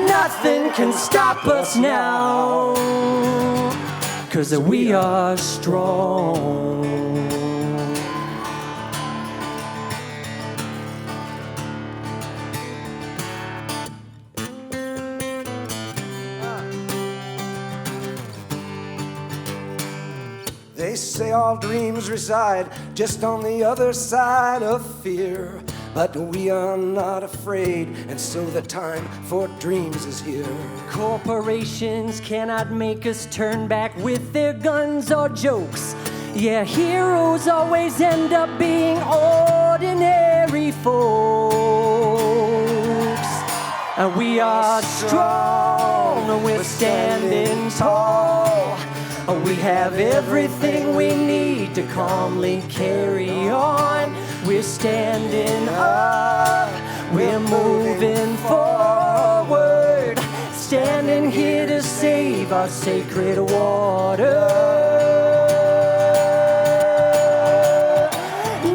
Nothing can stop us now, 'cause we are strong. They say all dreams reside just on the other side of fear. But we are not afraid, and so the time for dreams is here. Corporations cannot make us turn back with their guns or jokes. Yeah, heroes always end up being ordinary folks. And we are strong, we're standing tall. We have everything we need to calmly carry on. We're standing up, we're moving forward, standing here to save our sacred water.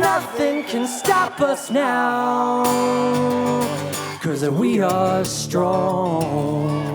Nothing can stop us now, 'cause we are strong.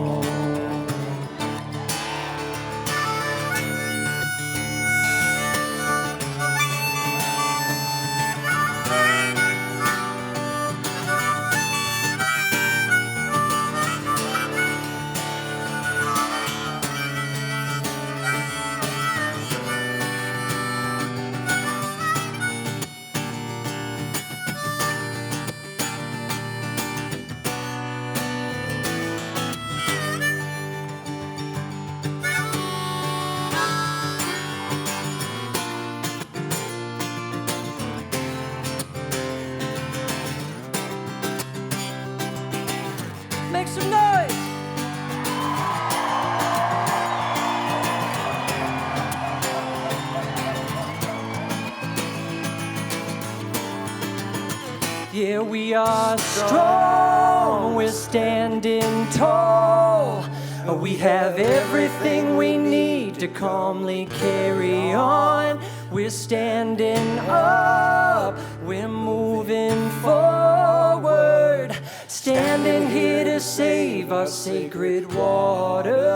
Make some noise! Yeah, we are strong, we're standing tall. We have everything we need to calmly carry on. We're standing up, we're moving forward, standing here to save our sacred water.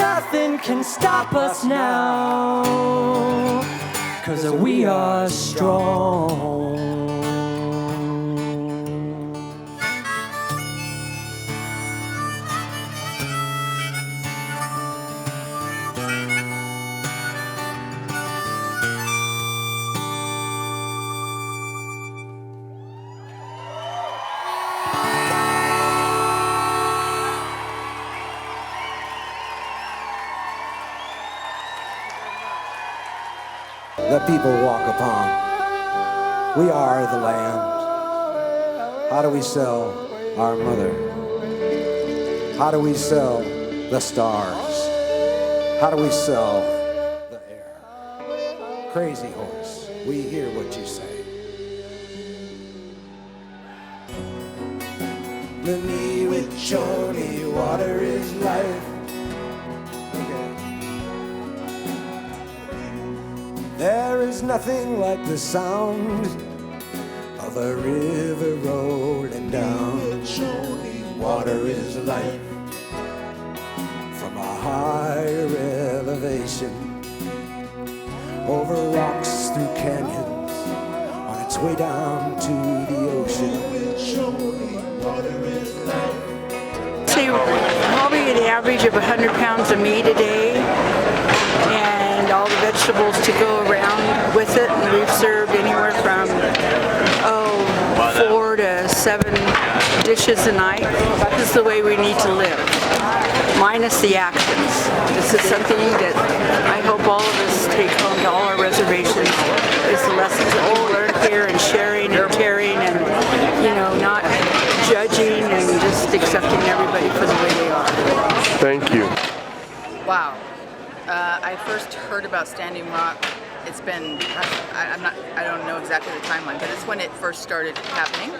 Nothing can stop us now, 'cause we are strong. The people walk upon. We are the land. How do we sell our mother? How do we sell the stars? How do we sell the air? Crazy horse, we hear what you say. Lini with Choni, water is life. There is nothing like the sound of a river rolling down. Water is life from a higher elevation, over rocks, through canyons, on its way down to the ocean. Water is life. Say probably the average of 100 pounds of meat a day, and all the vegetables to go around with it, and we've served anywhere from 4 to 7 dishes a night. This is the way we need to live. minus the actions. This is something that I hope all of us take home to all our reservations, is the lessons that we learn here, and sharing and caring, and not judging, and just accepting everybody for the way they are. Thank you. Wow. I first heard about Standing Rock. It's been, I don't know exactly the timeline, but it's when it first started happening.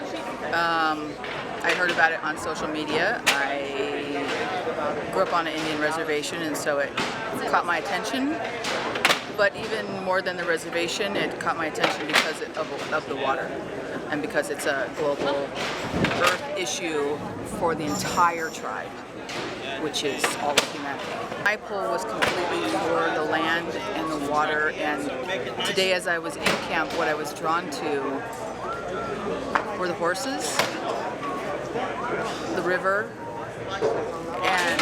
I heard about it on social media. I grew up on an Indian reservation, and so it caught my attention. But even more than the reservation, it caught my attention because of the water, and because it's a global earth issue for the entire tribe, which is all of humanity. My pull was completely for the land and the water, and today as I was in camp, what I was drawn to were the horses, the river, and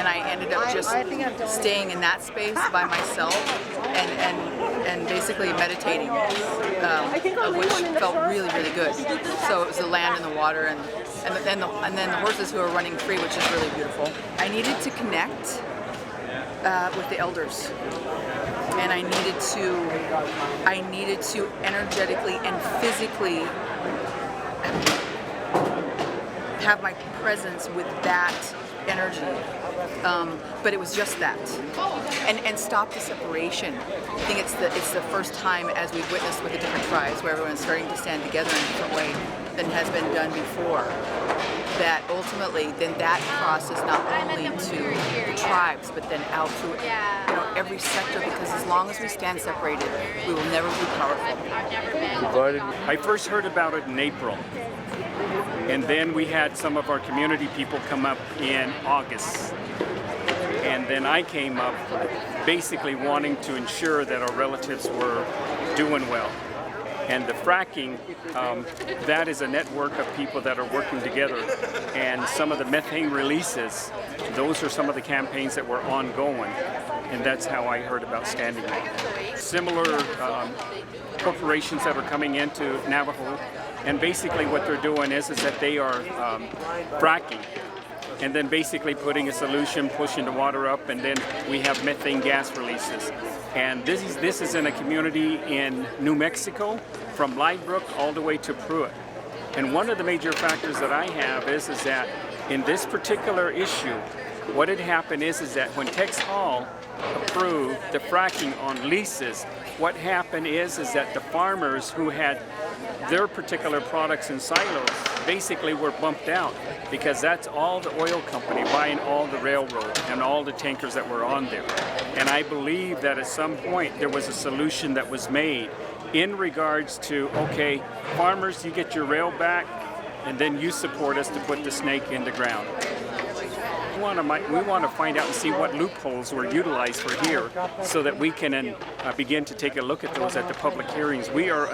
I ended up just staying in that space by myself and basically meditating, which felt really, really good. So it was the land and the water, and then the horses who are running free, which is really beautiful. I needed to connect with the elders, and I needed to energetically and physically have my presence with that energy, but it was just that, and stop the separation. I think it's the first time, as we've witnessed with the different tribes, where everyone's starting to stand together in a different way than has been done before, that ultimately then that crosses not only to the tribes, but then out through every sector, because as long as we stand separated, we will never be powerful. I first heard about it in April, and then we had some of our community people come up in August, and then I came up basically wanting to ensure that our relatives were doing well. And the fracking, that is a network of people that are working together, and some of the methane releases, those are some of the campaigns that were ongoing, and that's how I heard about Standing Rock. Similar corporations that are coming into Navajo, and basically what they're doing is that they are fracking, and then basically putting a solution, pushing the water up, and then we have methane gas releases. And this is in a community in New Mexico, from Lightbrook all the way to Pruitt. And one of the major factors that I have is that in this particular issue, what had happened is that when Tex Hall approved the fracking on leases, what happened is that the farmers who had their particular products in silos basically were bumped out, because that's all the oil company buying all the railroad and all the tankers that were on there. And I believe that at some point there was a solution that was made in regards to, okay, farmers, you get your rail back, and then you support us to put the snake in the ground. We want to find out and see what loopholes were utilized for here, so that we can begin to take a look at those at the public hearings. We are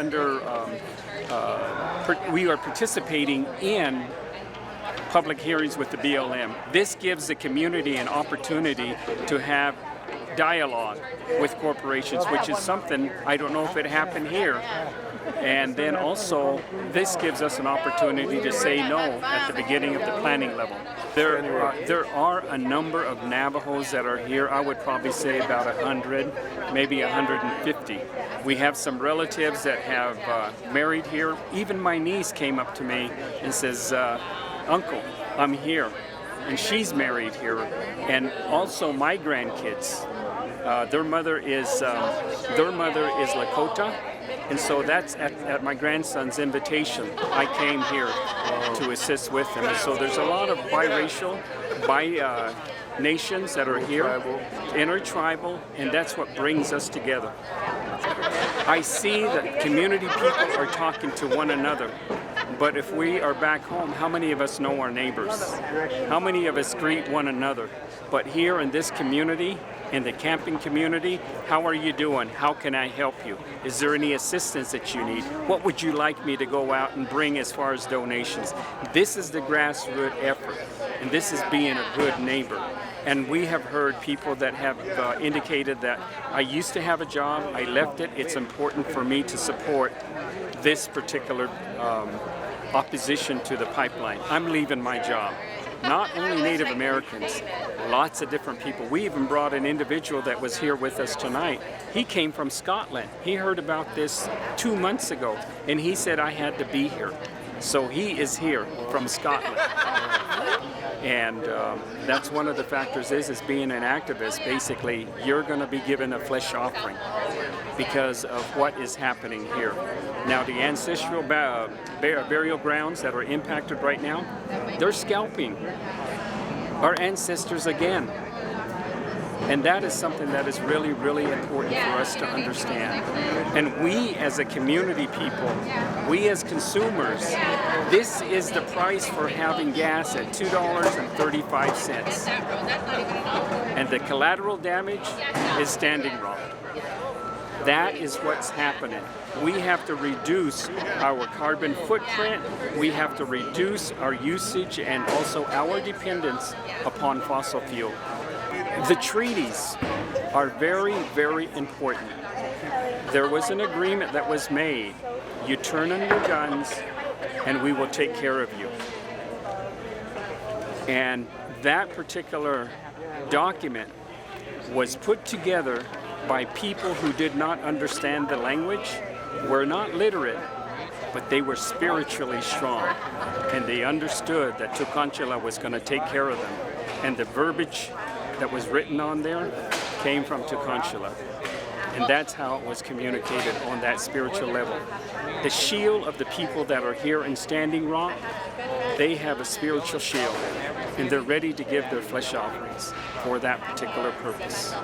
participating in public hearings with the BLM. This gives the community an opportunity to have dialogue with corporations, which is something, I don't know if it happened here. And then also, this gives us an opportunity to say no at the beginning of the planning level. There are a number of Navajos that are here. I would probably say about 100, maybe 150. We have some relatives that have married here. Even my niece came up to me and says, "Uncle, I'm here." And she's married here. And also my grandkids, their mother is Lakota. And so that's at my grandson's invitation. I came here to assist with them. And so there's a lot of biracial, nations that are here, intertribal, and that's what brings us together. I see that community people are talking to one another. But if we are back home, how many of us know our neighbors? How many of us greet one another? But here in this community, in the camping community, how are you doing? How can I help you? Is there any assistance that you need? What would you like me to go out and bring as far as donations? This is the grassroots effort, and this is being a good neighbor. And we have heard people that have indicated that I used to have a job, I left it, it's important for me to support this particular opposition to the pipeline. I'm leaving my job. not only Native Americans, lots of different people. We even brought an individual that was here with us tonight. He came from Scotland. He heard about this 2 months ago, and he said, I had to be here. So he is here from Scotland. And that's one of the factors is being an activist, basically, you're going to be given a flesh offering because of what is happening here. Now, the ancestral burial grounds that are impacted right now, they're scalping our ancestors again. And that is something that is really, really important for us to understand. And we as a community people, we as consumers, this is the price for having gas at $2.35. And the collateral damage is Standing Rock. That is what's happening. We have to reduce our carbon footprint. We have to reduce our usage and also our dependence upon fossil fuel. The treaties are very, very important. There was an agreement that was made. You turn in your guns and we will take care of you. And that particular document was put together by people who did not understand the language, were not literate, but they were spiritually strong. And they understood that Tukanchila was going to take care of them. And the verbiage that was written on there came from Tukanchila. And that's how it was communicated on that spiritual level. The shield of the people that are here in Standing Rock, they have a spiritual shield, and they're ready to give their flesh offerings for that particular purpose.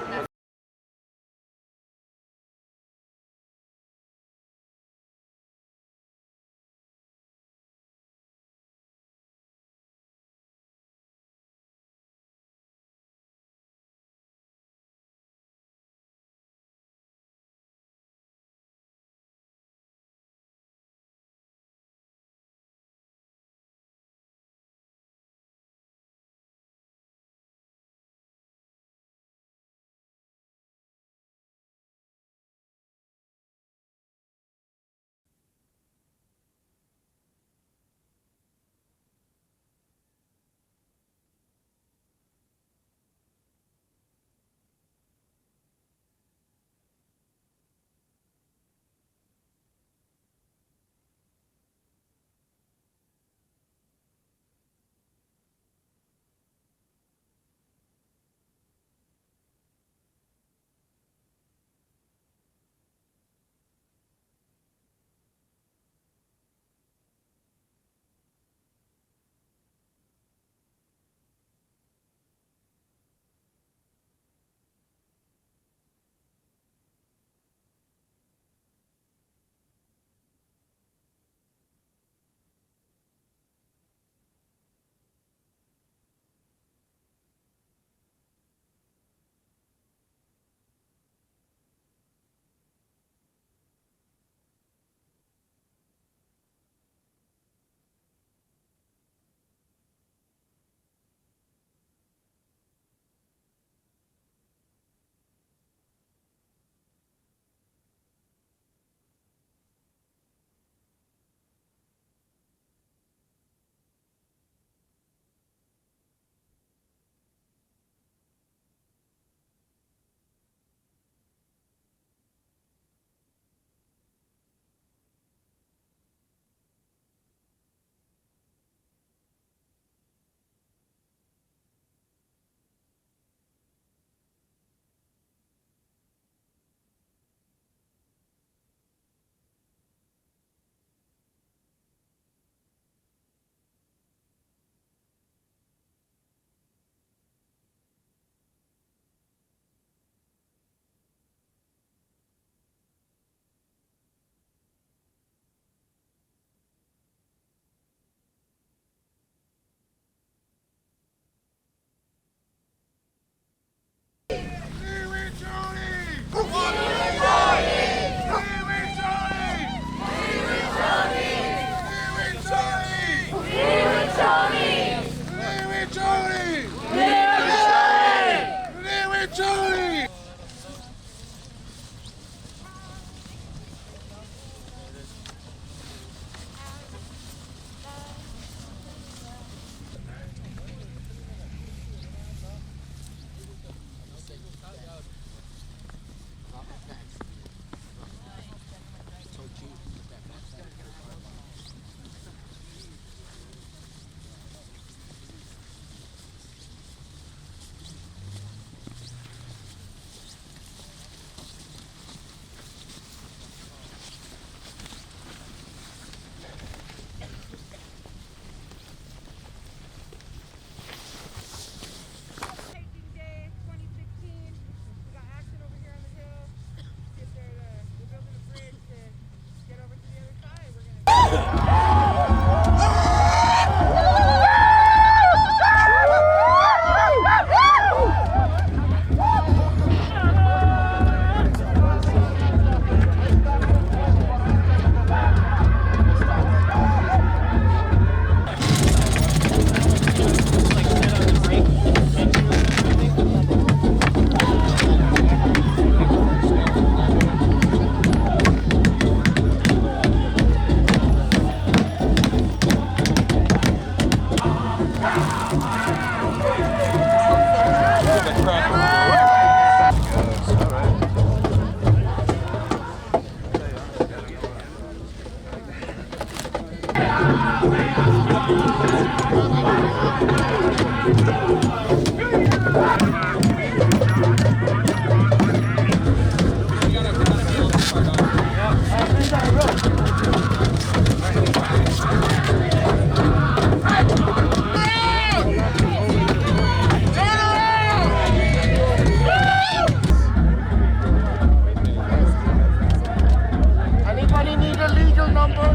Anybody need a legal number?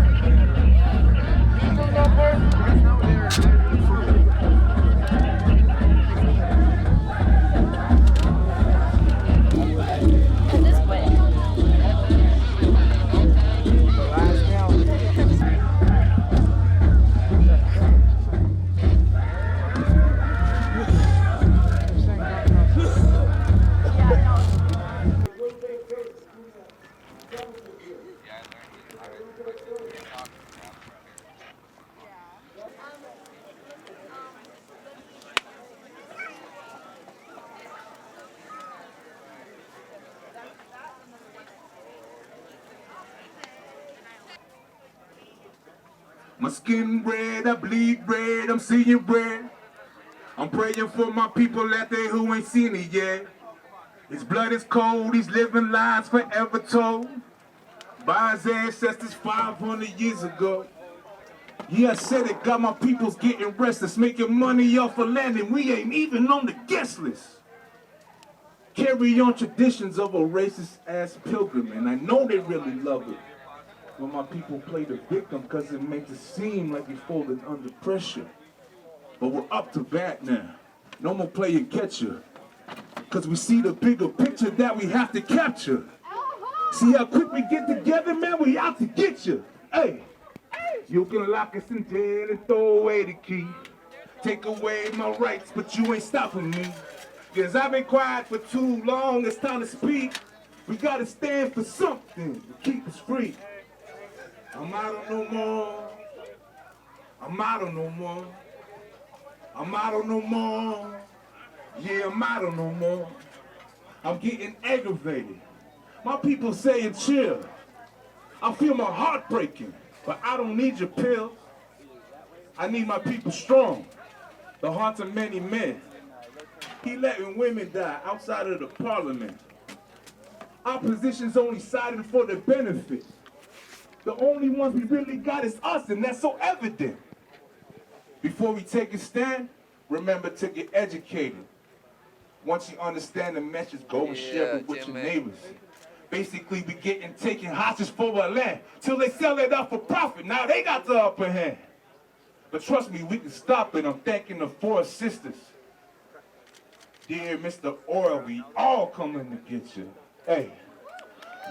Legal number? My skin red, I bleed red, I'm seeing red. I'm praying for my people out there who ain't seen it yet. His blood is cold, he's living lies forever told by his ancestors 500 years ago. Yeah, I said it, got my peoples getting restless, making money off of land, and we ain't even on the guest list. Carry on traditions of a racist ass pilgrim, and I know they really love it when my people play the victim, cause it makes it seem like we folded under pressure. But we're up to bat now. No more playing catcher, cause we see the bigger picture that we have to capture. See how quick we get together, man, we out to get you. Hey, you can lock us in jail and throw away the key. Take away my rights, but you ain't stopping me. Cause I've been quiet for too long, it's time to speak. We gotta stand for something to keep us free. I'm out of no more. I'm out of no more. I'm out of no more. Yeah, I'm out of no more. I'm getting aggravated. My people saying chill. I feel my heart breaking, but I don't need your pills. I need my people strong. The hearts of many men. He letting women die outside of the parliament. Opposition's only siding for their benefit. The only ones we really got is us, and that's so evident. Before we take a stand, remember to get educated. Once you understand the message, go and share it with your neighbors. Basically, we getting taken hostage for our land till they sell it up for profit. Now they got the upper hand. But trust me, we can stop it. I'm thanking the Forest Sisters. Dear Mr. Oil, we all coming to get you. Hey.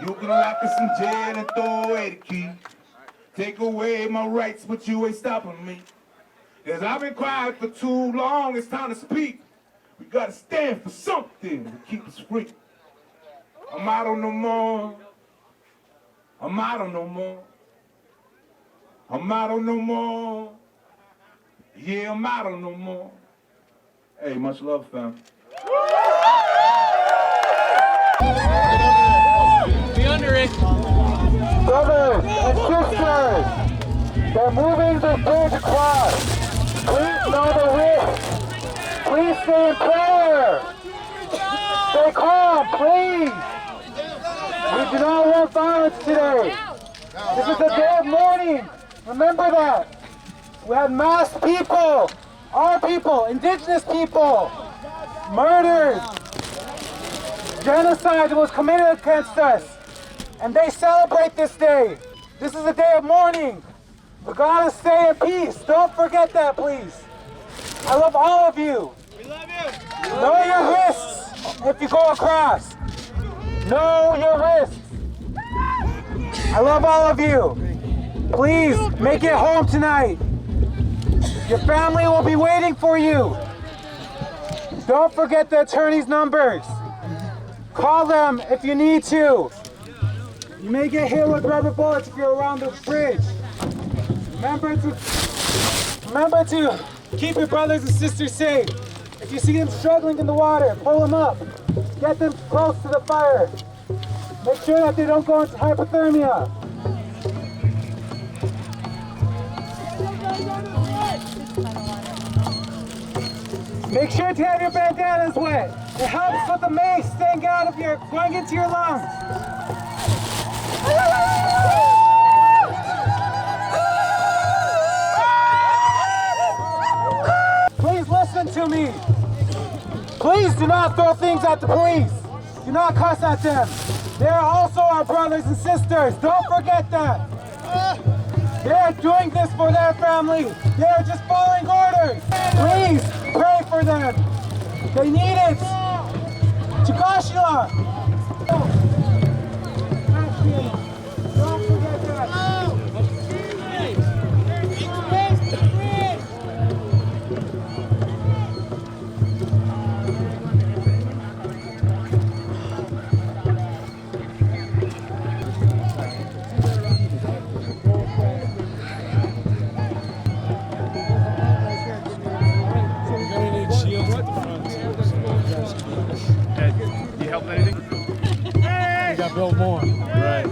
You can lock us in jail and throw away the key. Take away my rights, but you ain't stopping me. Cause I've been quiet for too long, it's time to speak. We gotta stand for something to keep us free. I'm out on no more. I'm out on no more. I'm out on no more. Yeah, I'm out on no more. Hey, much love, fam. Under it. Brothers and sisters, they're moving the bridge across. Please know the risk. Please stay in prayer. Stay calm, please. We do not want violence today. This is a day of mourning. Remember that. We had masked people, our people, indigenous people, murdered. Genocide was committed against us. And they celebrate this day. This is a day of mourning. We gotta stay in peace. Don't forget that, please. I love all of you. We love you. Know your risks if you go across. Know your risks. I love all of you. Please make it home tonight. Your family will be waiting for you. Don't forget the attorney's numbers. Call them if you need to. You may get hit with rubber bullets if you're around the bridge. Remember to keep your brothers and sisters safe. If you see them struggling in the water, pull them up. Get them close to the fire. Make sure that they don't go into hypothermia. Make sure to have your bandanas wet. It helps with the mace staying out of your, going into your lungs. Please listen to me. Please do not throw things at the police. Do not cuss at them. They are also our brothers and sisters. Don't forget that. They are doing this for their family. They are just following orders. Please pray for them. They need it. Chikashila. Don't forget that. You help anything? You got Bill Moore. Right.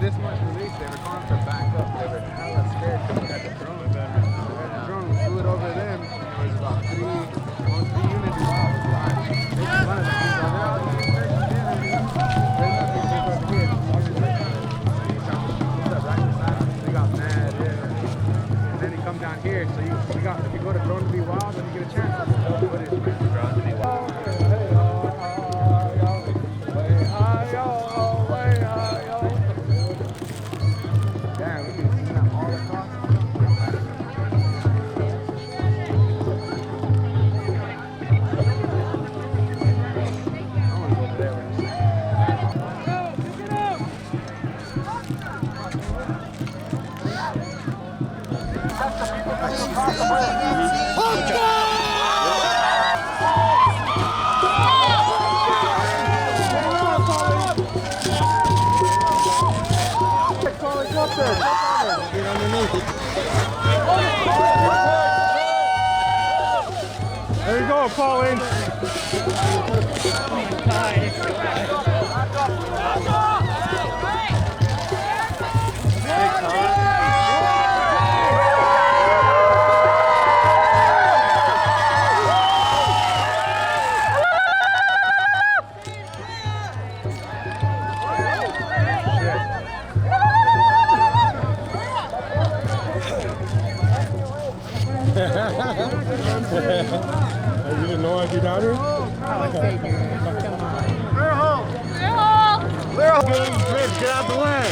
This much release, they were calling to back up. They were hella scared because we had the drone. The drone, we flew it over them, and there was about three units involved. They just wanted to keep going out. They got mad, and then he come down here. So if you go to drone to be wild, then you get a chance to go footage. Drone to be wild. There you go, Pauline. You didn't know I'd be down here? Clear hole! Clear hole! Clear hole! Get out the way!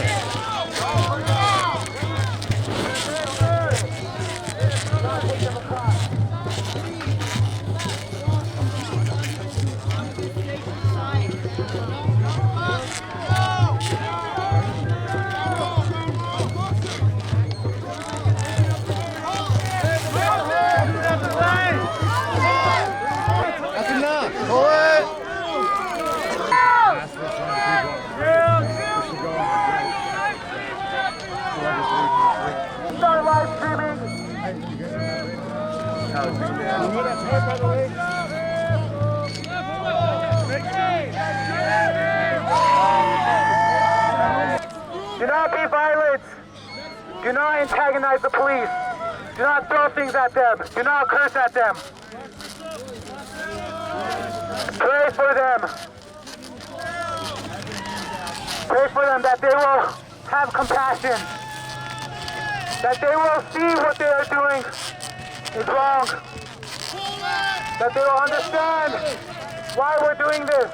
Start live streaming. Do not be violent. Do not antagonize the police. Do not throw things at them. Do not curse at them. Pray for them. Pray for them that they will have compassion. That they will see what they are doing is wrong. That they will understand why we're doing this.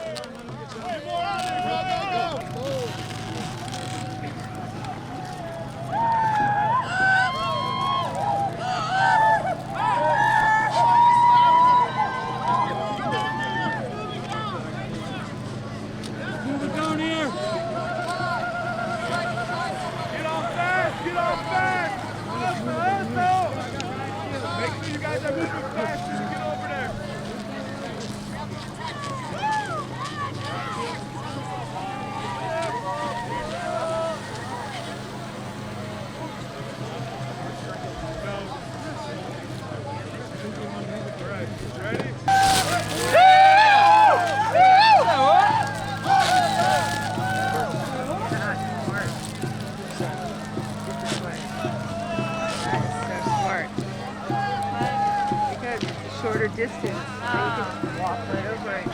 Down here. Get off fast! Get off fast! shorter distance. So you can walk right over it.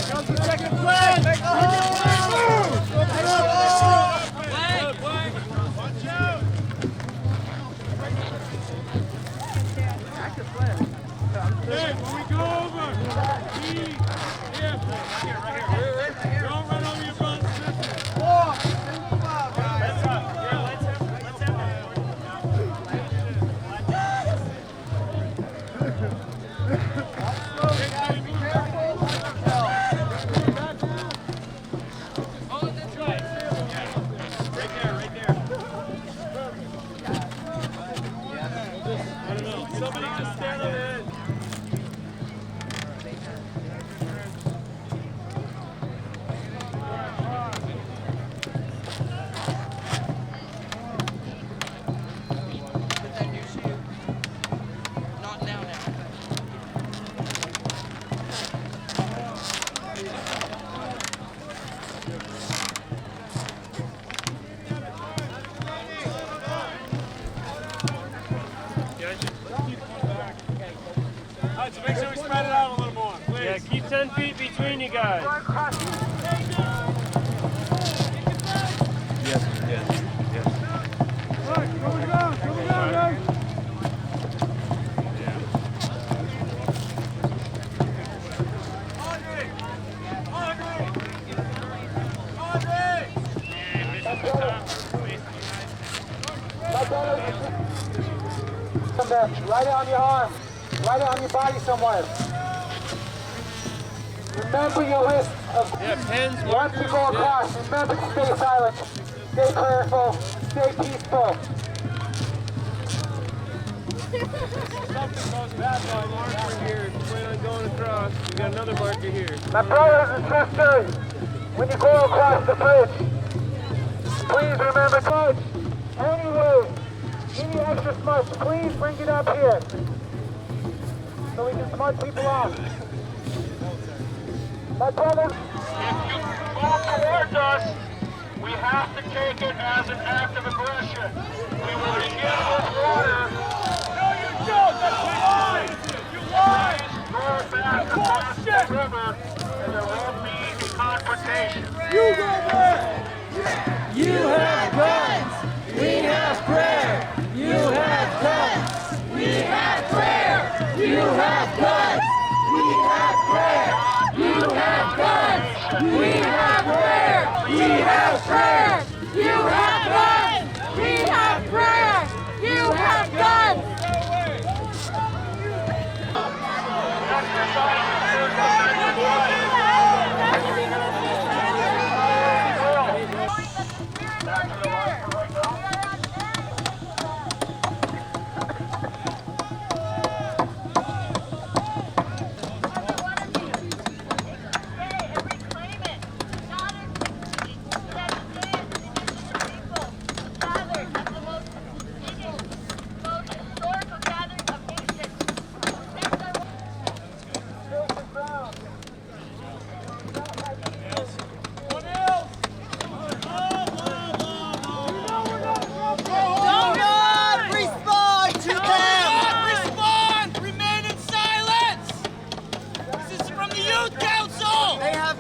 Comes the second flag! Make a move! Flag! Watch out! Hey, when we go over, be careful. Right here. Don't run over your brother's sister. Walk! Single file, guys. Let's have So make sure we spread it out a little more, please. Yeah, keep 10 feet between you guys. Yes, yes, yes. All right, coming down, guys. Write it on your arm. Write it on your body somewhere. Remember your list of once you go across, remember to stay silent, stay prayerful, stay peaceful. Something goes bad by a marker here. If you plan on going across, we got another marker here. My brothers and sisters, when you go across the bridge, please remember touch. Anyway, any extra smudge, please bring it up here so we can smudge people off. My brothers, If you move towards us, we have to take it as an act of aggression. We will begin with water. No, you don't! That's lies! You lied! Roll back across the river, and there won't be a confrontation. You go back! You have guns, we have prayer. You have guns, we have prayer. You have guns, we have prayer. You have guns, we have prayer. We have prayer. You have guns, we have prayer. You have guns.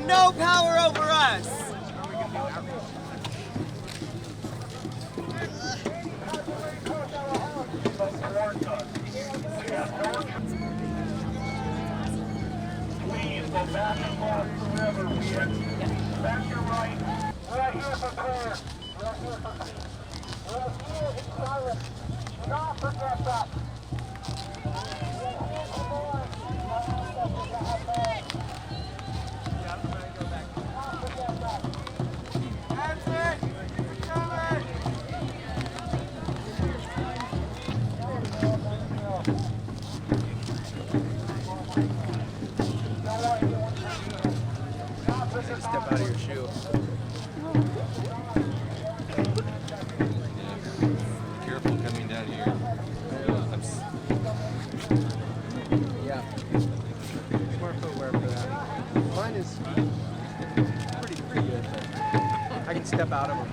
No power over us! Please go back across the river. Back your right. we're here for prayer. We're here in silence. Do not forget that. out of your shoe. Careful coming down here. Yeah. Smart footwear for that. Mine is pretty good, but I can step out of them.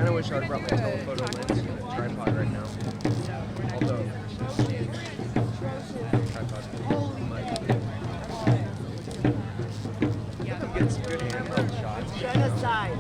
I wish I would have brought my telephoto lens and a tripod right now. Although, tripod might. I'm getting some good handheld shots. Shut aside.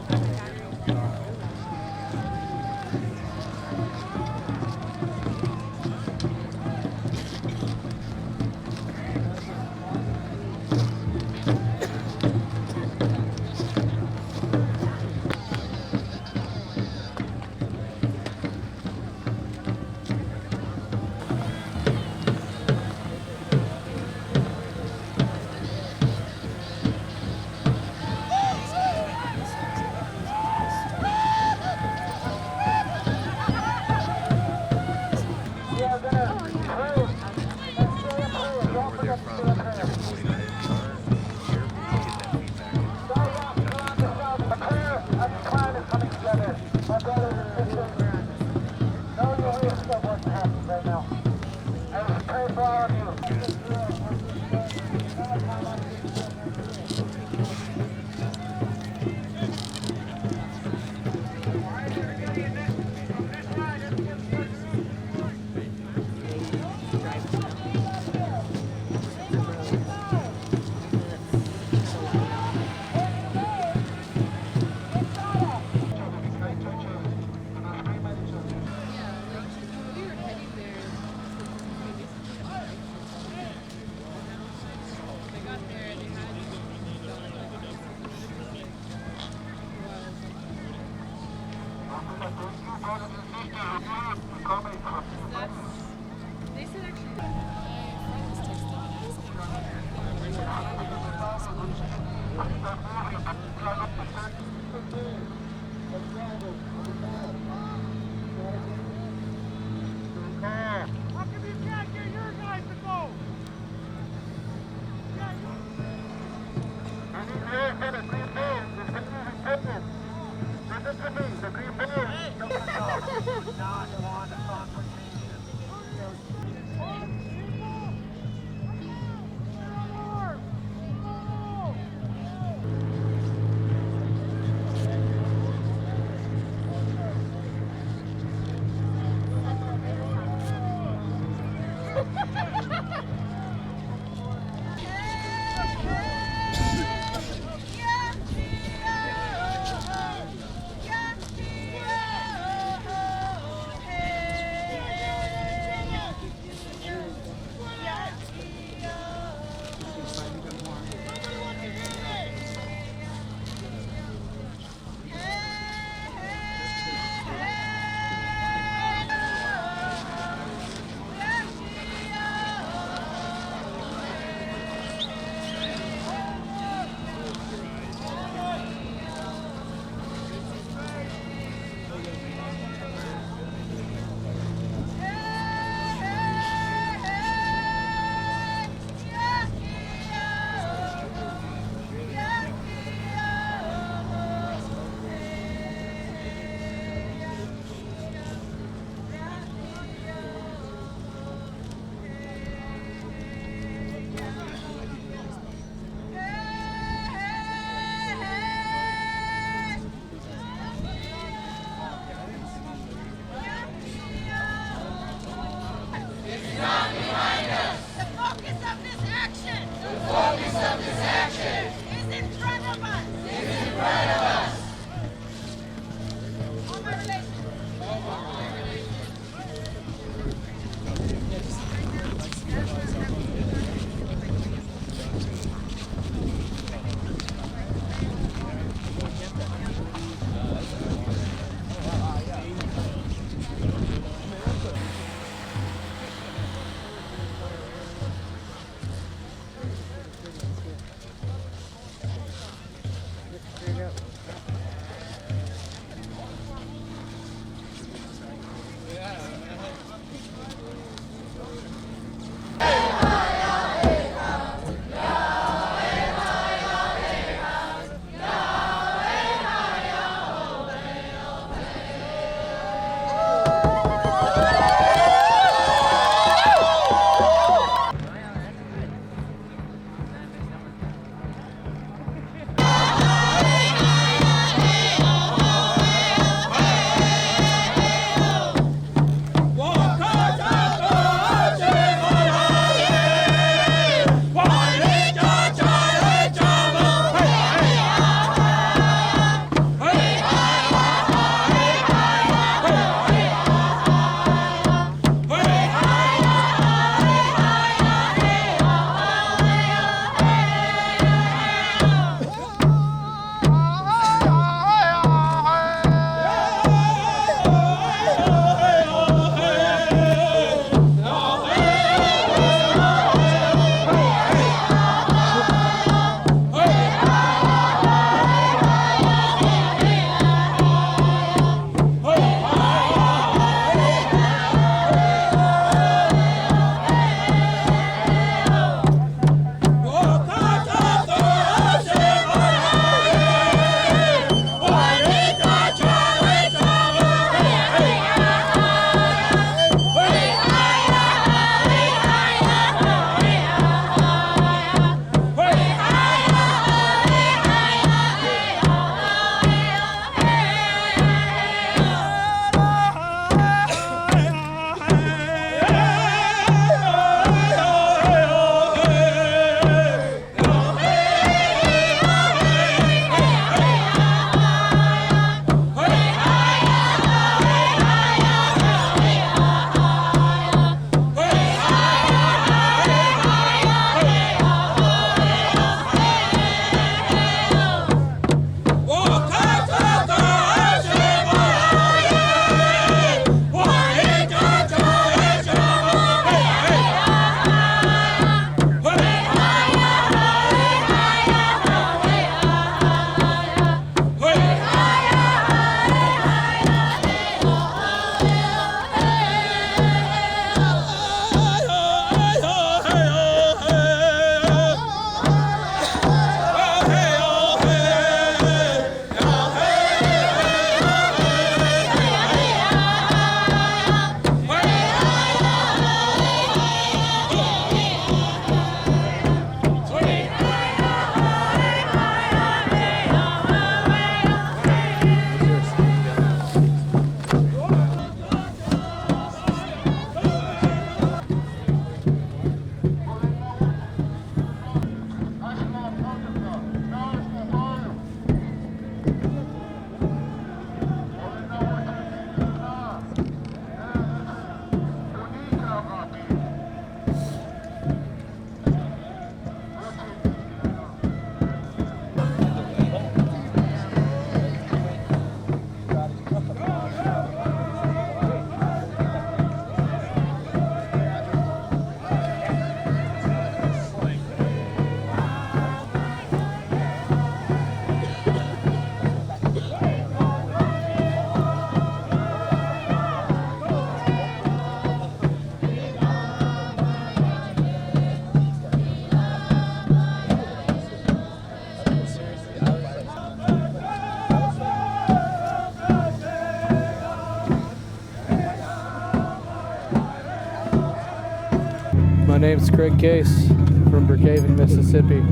is Craig Case from Brookhaven, Mississippi.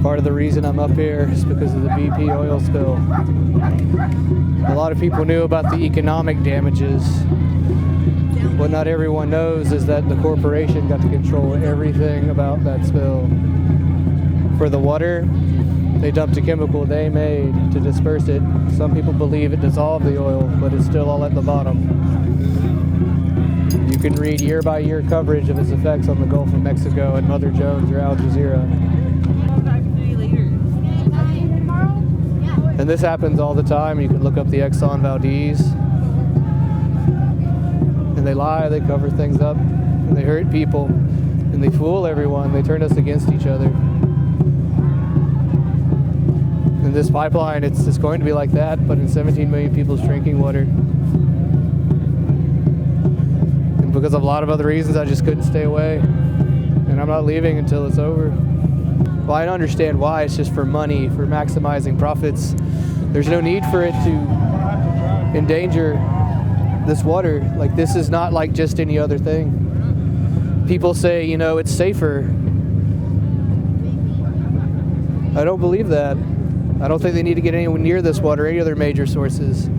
Part of the reason I'm up here is because of the BP oil spill. A lot of people knew about the economic damages. What not everyone knows is that the corporation got to control everything about that spill. For the water, they dumped a chemical they made to disperse it. Some people believe it dissolved the oil, but it's still all at the bottom. You can read year-by-year coverage of its effects on the Gulf of Mexico at Mother Jones or Al Jazeera. And this happens all the time. You can look up the Exxon Valdez. And they lie, they cover things up, and they hurt people, and they fool everyone. They turn us against each other. And this pipeline, it's going to be like that, but in 17 million people's drinking water. And because of a lot of other reasons, I just couldn't stay away. And I'm not leaving until it's over. Well, I understand why. It's just for money, for maximizing profits. There's no need for it to endanger this water. Like, this is not like just any other thing. People say, you know, it's safer. I don't believe that. I don't think they need to get anyone near this water or any other major sources.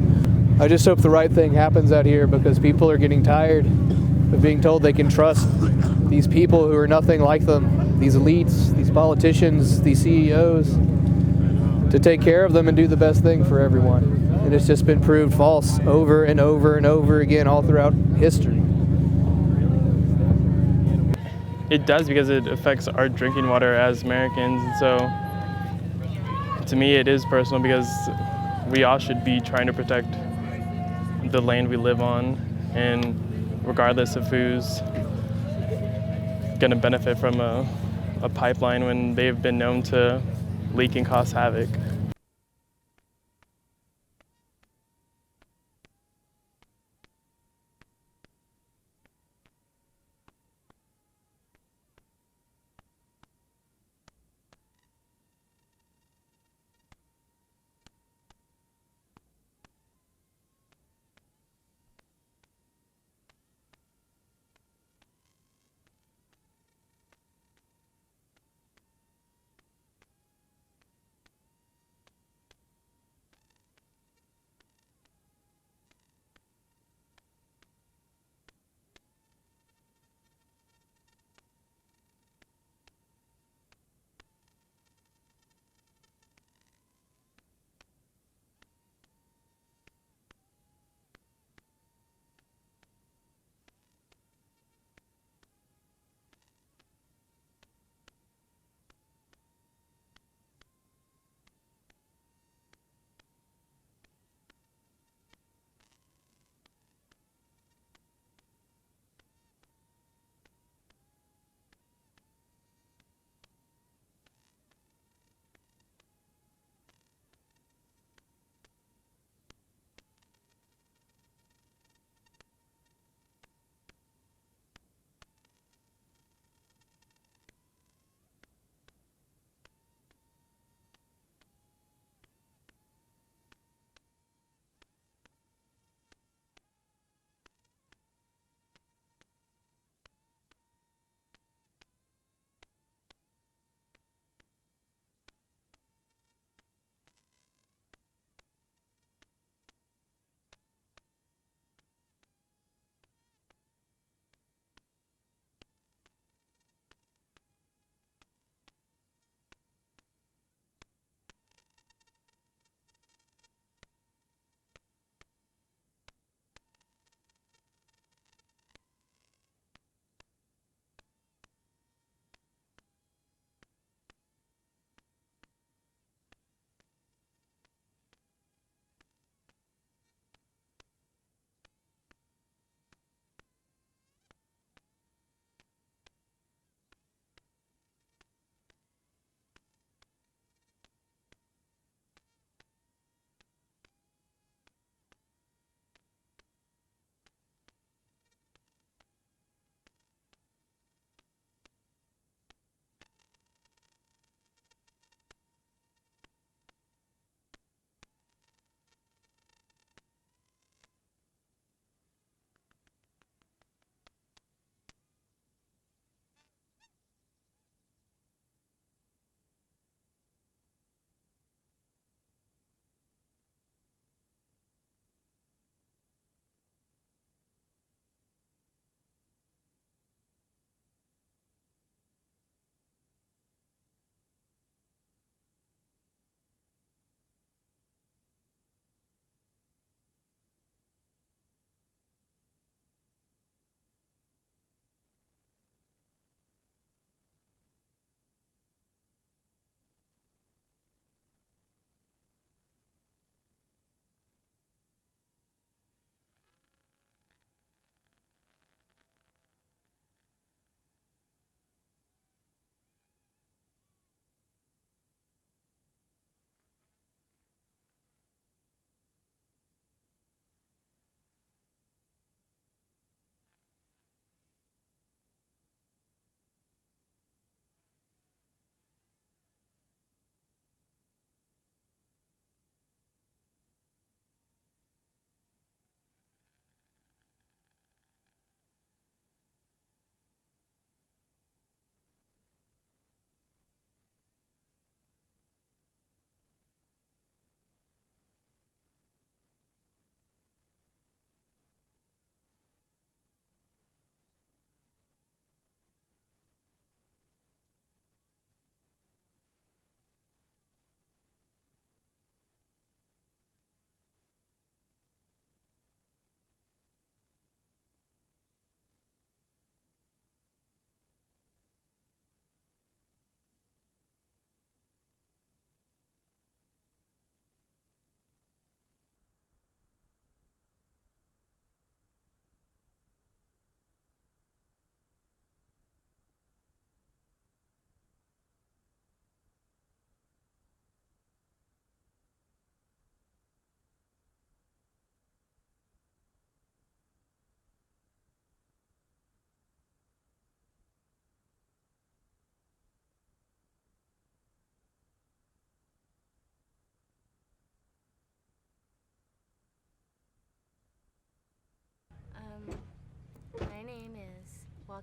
I just hope the right thing happens out here, because people are getting tired of being told they can trust these people who are nothing like them, these elites, these politicians, these CEOs, to take care of them and do the best thing for everyone. And it's just been proved false over and over and over again all throughout history. It does, because it affects our drinking water as Americans. And so to me, it is personal, because we all should be trying to protect the land we live on, and regardless of who's going to benefit from a pipeline when they've been known to leak and cause havoc.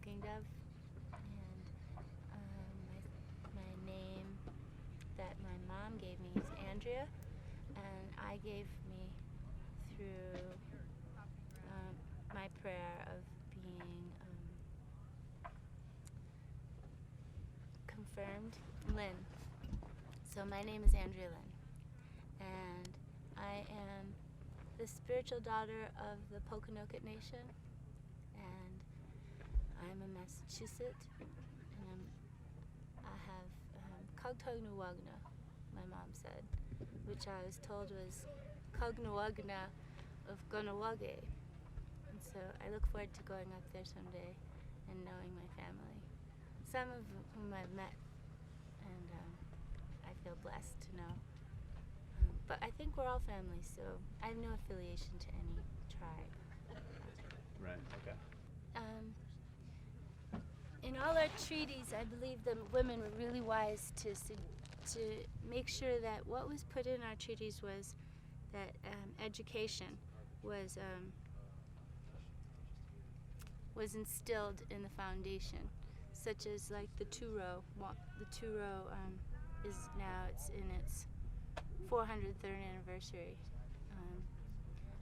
walking dove, and my name that my mom gave me is Andrea, and I gave me through my prayer of being confirmed, Lynn. So my name is Andrea Lynn, and I am the spiritual daughter of the Pokanoket Nation, and I'm a Massachusetts, and I have Kogtognawagna, my mom said, which I was told was Kognawagna of Gonawage. And so I look forward to going up there someday and knowing my family, some of whom I've met, and I feel blessed to know. But I think we're all family, so I have no affiliation to any tribe. Right, okay. In all our treaties, I believe the women were really wise to make sure that what was put in our treaties was that education was instilled in the foundation, such as like the two-row. The two-row is now in its 403rd anniversary,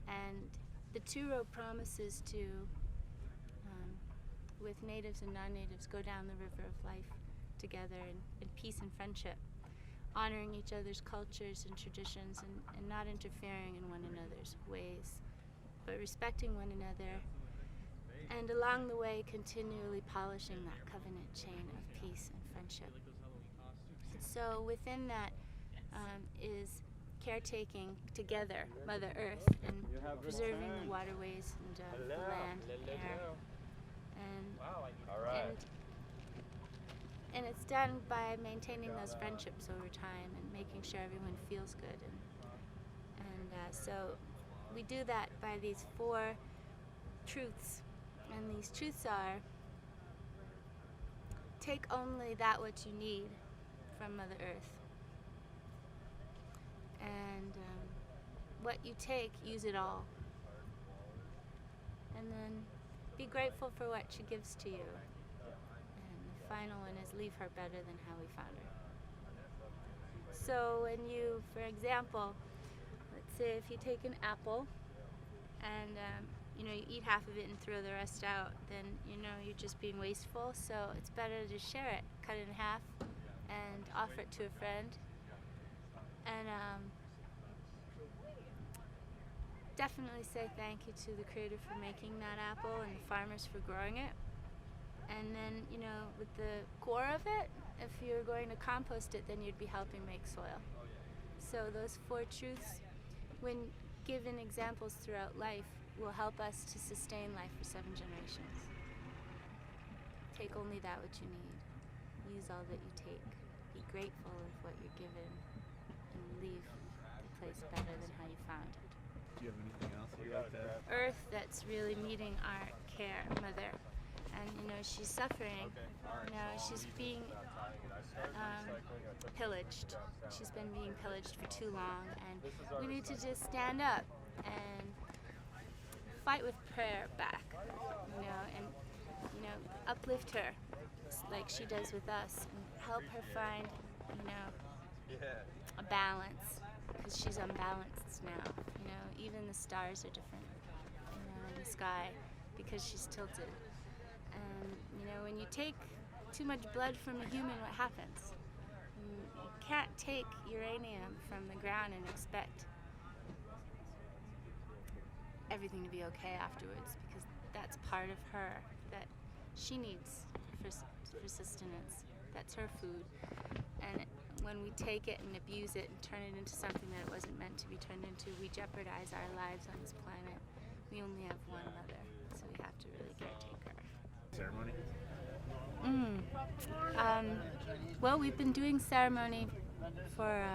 and the two-row promises to, with natives and non-natives, go down the river of life together in peace and friendship, honoring each other's cultures and traditions, and not interfering in one another's ways, but respecting one another, and along the way continually polishing that covenant chain of peace and friendship. So within that is caretaking together Mother Earth and preserving the waterways and the land, air, and it's done by maintaining those friendships over time and making sure everyone feels good, and so we do that by these 4 truths, and these truths are: take only that what you need from Mother Earth, and what you take, use it all, and then be grateful for what she gives to you. And the final one is leave her better than how we found her. So when you, for example, let's say if you take an apple and you eat half of it and throw the rest out, then you're just being wasteful. So it's better to share it, cut it in half, and offer it to a friend. And definitely say thank you to the Creator for making that apple and the farmers for growing it. And then, with the core of it, if you're going to compost it, then you'd be helping make soil. So those 4 truths, when given examples throughout life, will help us to sustain life for 7 generations. Take only that which you need. Use all that you take. Be grateful of what you're given, and leave the place better than how you found it. Do you have anything else you'd like to add? Earth that's really needing our care, Mother. And she's suffering. She's being pillaged. She's been being pillaged for too long, and we need to just stand up and fight with prayer back, and uplift her like she does with us, and help her find, a balance, because she's unbalanced now. Even the stars are different, in the sky, because she's tilted. And when you take too much blood from a human, what happens? You can't take uranium from the ground and expect everything to be okay afterwards, because that's part of her that she needs for sustenance. That's her food. And when we take it and abuse it and turn it into something that it wasn't meant to be turned into, we jeopardize our lives on this planet. We only have one mother, so we have to really caretake her. Ceremony? Well, we've been doing ceremony for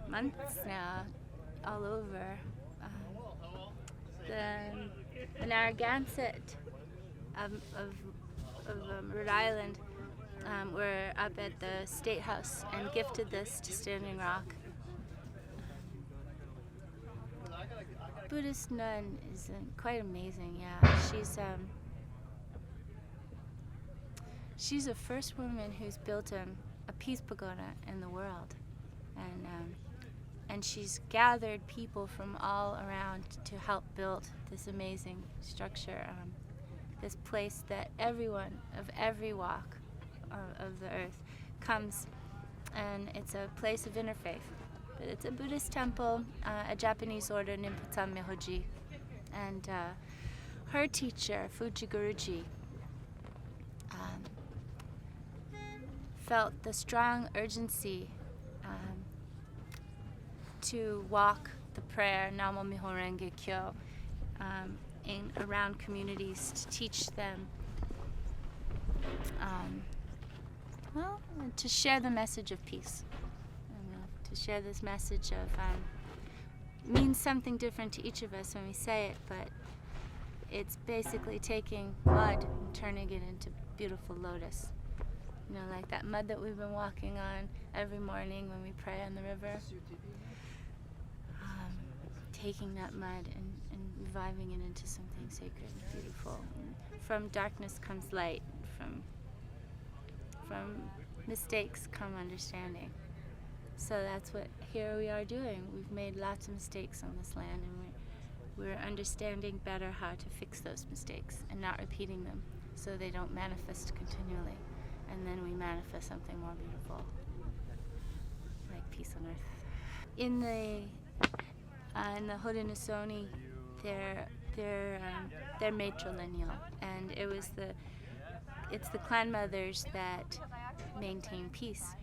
months now, all over. The Narragansett of Rhode Island were up at the State House and gifted this to Standing Rock. Buddhist nun is quite amazing, yeah. she's the first woman who's built a peace pagoda in the world, and she's gathered people from all around to help build this amazing structure, this place that everyone of every walk of the earth comes, and it's a place of interfaith. But it's a Buddhist temple, a Japanese order, Ninpotan Mihoji, and her teacher, Fuji Guruji, felt the strong urgency to walk the prayer Namo Myoho Renge Kyo around communities, to teach them, to share the message of peace, to share this message of means something different to each of us when we say it, but it's basically taking mud and turning it into beautiful lotus. You know, like that mud that we've been walking on every morning when we pray on the river. Taking that mud and reviving it into something sacred and beautiful. And from darkness comes light. From mistakes come understanding. So that's what here we are doing. We've made lots of mistakes on this land, and we're understanding better how to fix those mistakes and not repeating them, so they don't manifest continually. And then we manifest something more beautiful, like peace on earth. In the Haudenosaunee, they're matrilineal, and it's the clan mothers that maintain peace.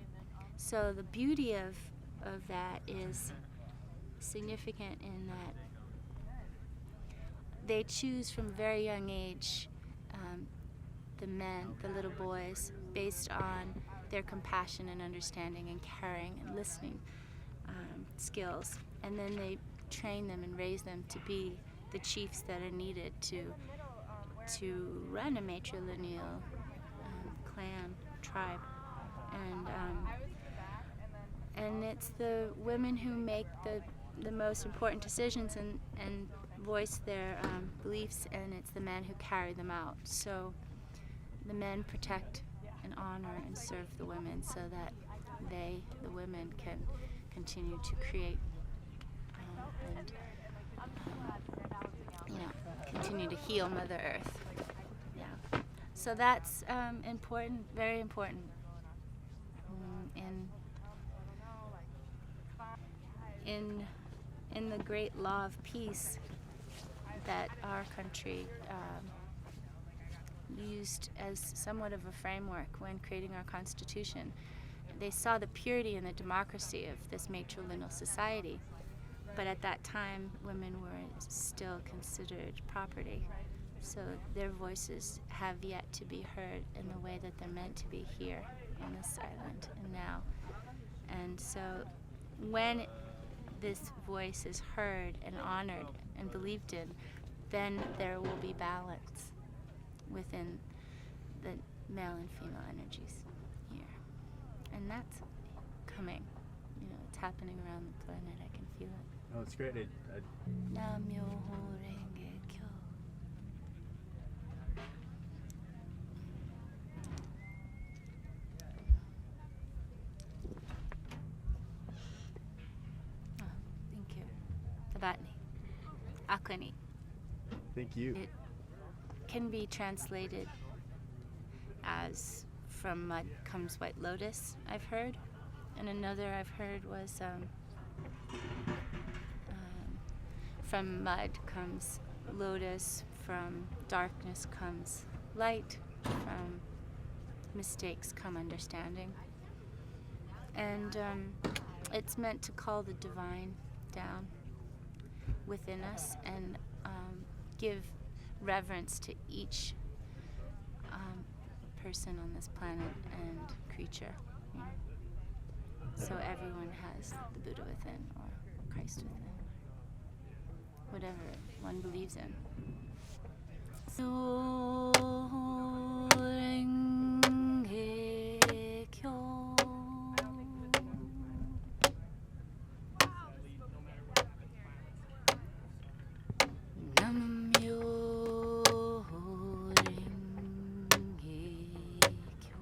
So the beauty of that is significant in that they choose from a very young age the men, the little boys, based on their compassion and understanding and caring and listening skills, and then they train them and raise them to be the chiefs that are needed to run a matrilineal clan, tribe, and it's the women who make the most important decisions and voice their beliefs, and it's the men who carry them out. So the men protect and honor and serve the women so that the women, can continue to create and continue to heal Mother Earth. Yeah. So that's important, very important. In the great law of peace that our country used as somewhat of a framework when creating our Constitution, they saw the purity and the democracy of this matrilineal society. But at that time, women were still considered property. So their voices have yet to be heard in the way that they're meant to be here on this island and now. And so when this voice is heard and honored and believed in, then there will be balance within the male and female energies here. And that's coming. You know, it's happening around the planet. I can feel it. Oh, it's great. Nam-myoho Renge Kyo. Thank you. Tabatni. Akani. Thank you. It can be translated as from mud comes white lotus, I've heard. And another I've heard was from mud comes lotus, from darkness comes light, from mistakes come understanding. And it's meant to call the divine down within us and give reverence to each person on this planet and creature. You know? So everyone has the Buddha within, or Christ within, whatever one believes in. So Nam-myoho Renge Kyo.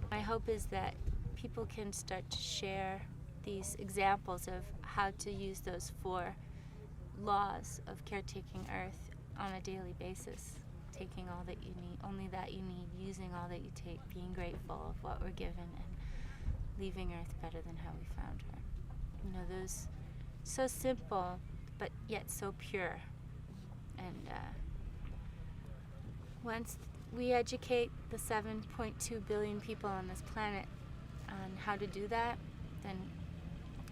My hope is that people can start to share these examples of how to use those 4 laws of caretaking Earth on a daily basis. Taking all that you need, only that you need, using all that you take, being grateful of what we're given, and leaving Earth better than how we found her. You know, those, so simple, but yet so pure. And once we educate the 7.2 billion people on this planet on how to do that, then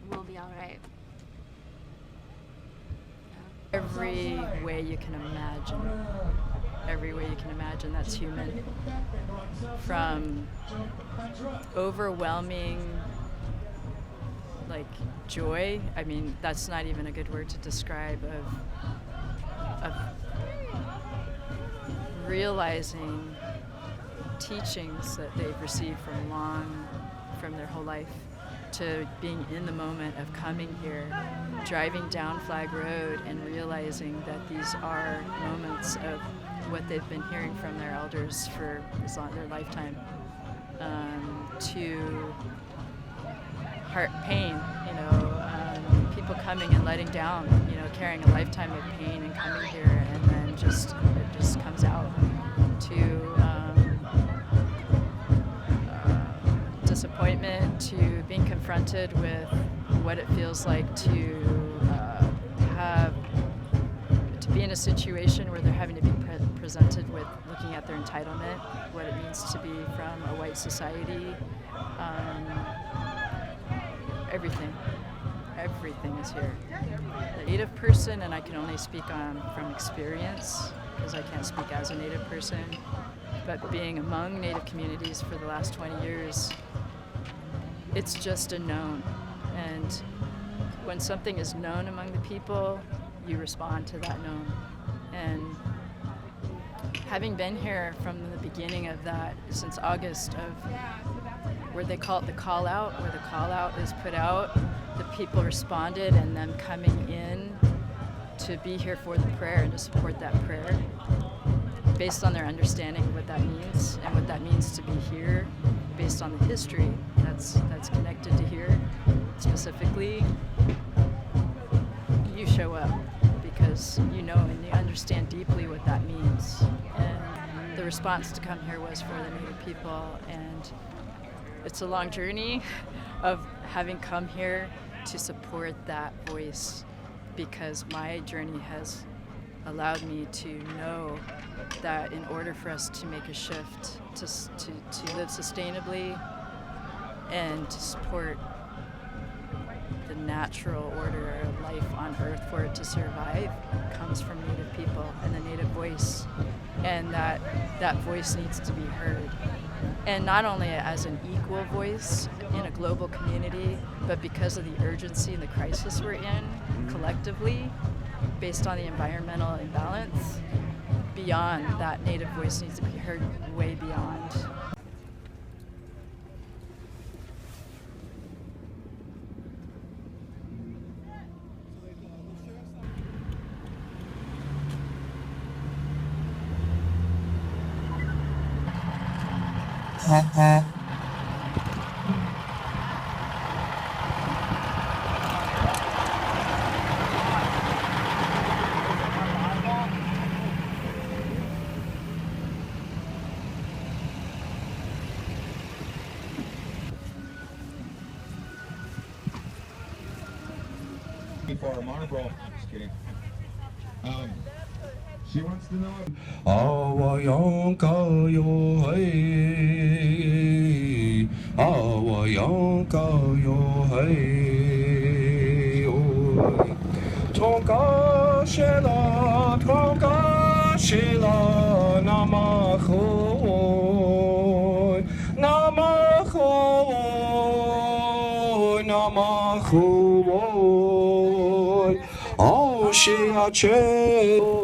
we'll be all right. Every way you can imagine. Every way you can imagine that's human. From overwhelming, like, joy, I mean, that's not even a good word to describe, of realizing teachings that they've received from their whole life, to being in the moment of coming here, driving down Flag Road and realizing that these are moments of what they've been hearing from their elders for their lifetime, to heart pain, you know, people coming and letting down, you know, carrying a lifetime of pain and coming here, and then it just comes out, to disappointment, to being confronted with what it feels like to be in a situation where they're having to be presented with looking at their entitlement, what it means to be from a white society. Everything is here. The Native person, and I can only speak from experience because I can't speak as a Native person, but being among Native communities for the last 20 years, it's just a known. And when something is known among the people, you respond to that known. And having been here from the beginning of that, since August, of where they call it the call out, where the call out is put out, the people responded, and them coming in to be here for the prayer and to support that prayer based on their understanding of what that means and what that means to be here based on the history that's connected to here specifically. You show up because you know and you understand deeply what that means. And the response to come here was for the Native people, and it's a long journey of having come here to support that voice, because my journey has allowed me to know that in order for us to make a shift, to live sustainably and to support the natural order of life on Earth, for it to survive, comes from Native people and the Native voice. And that voice needs to be heard. And not only as an equal voice in a global community, but because of the urgency and the crisis we're in collectively, based on the environmental imbalance, beyond that Native voice needs to be heard way beyond. For our Marlboro. Just kidding. She wants to know. Awa yanka yo hey, awa yanka yo hey, oi. Tonka shela, namacho, namacho, oh she a che, oh.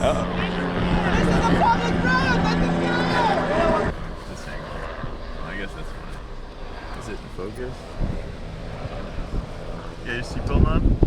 This thing. I guess that's funny. Is it in focus? Yeah, your seatbelt on?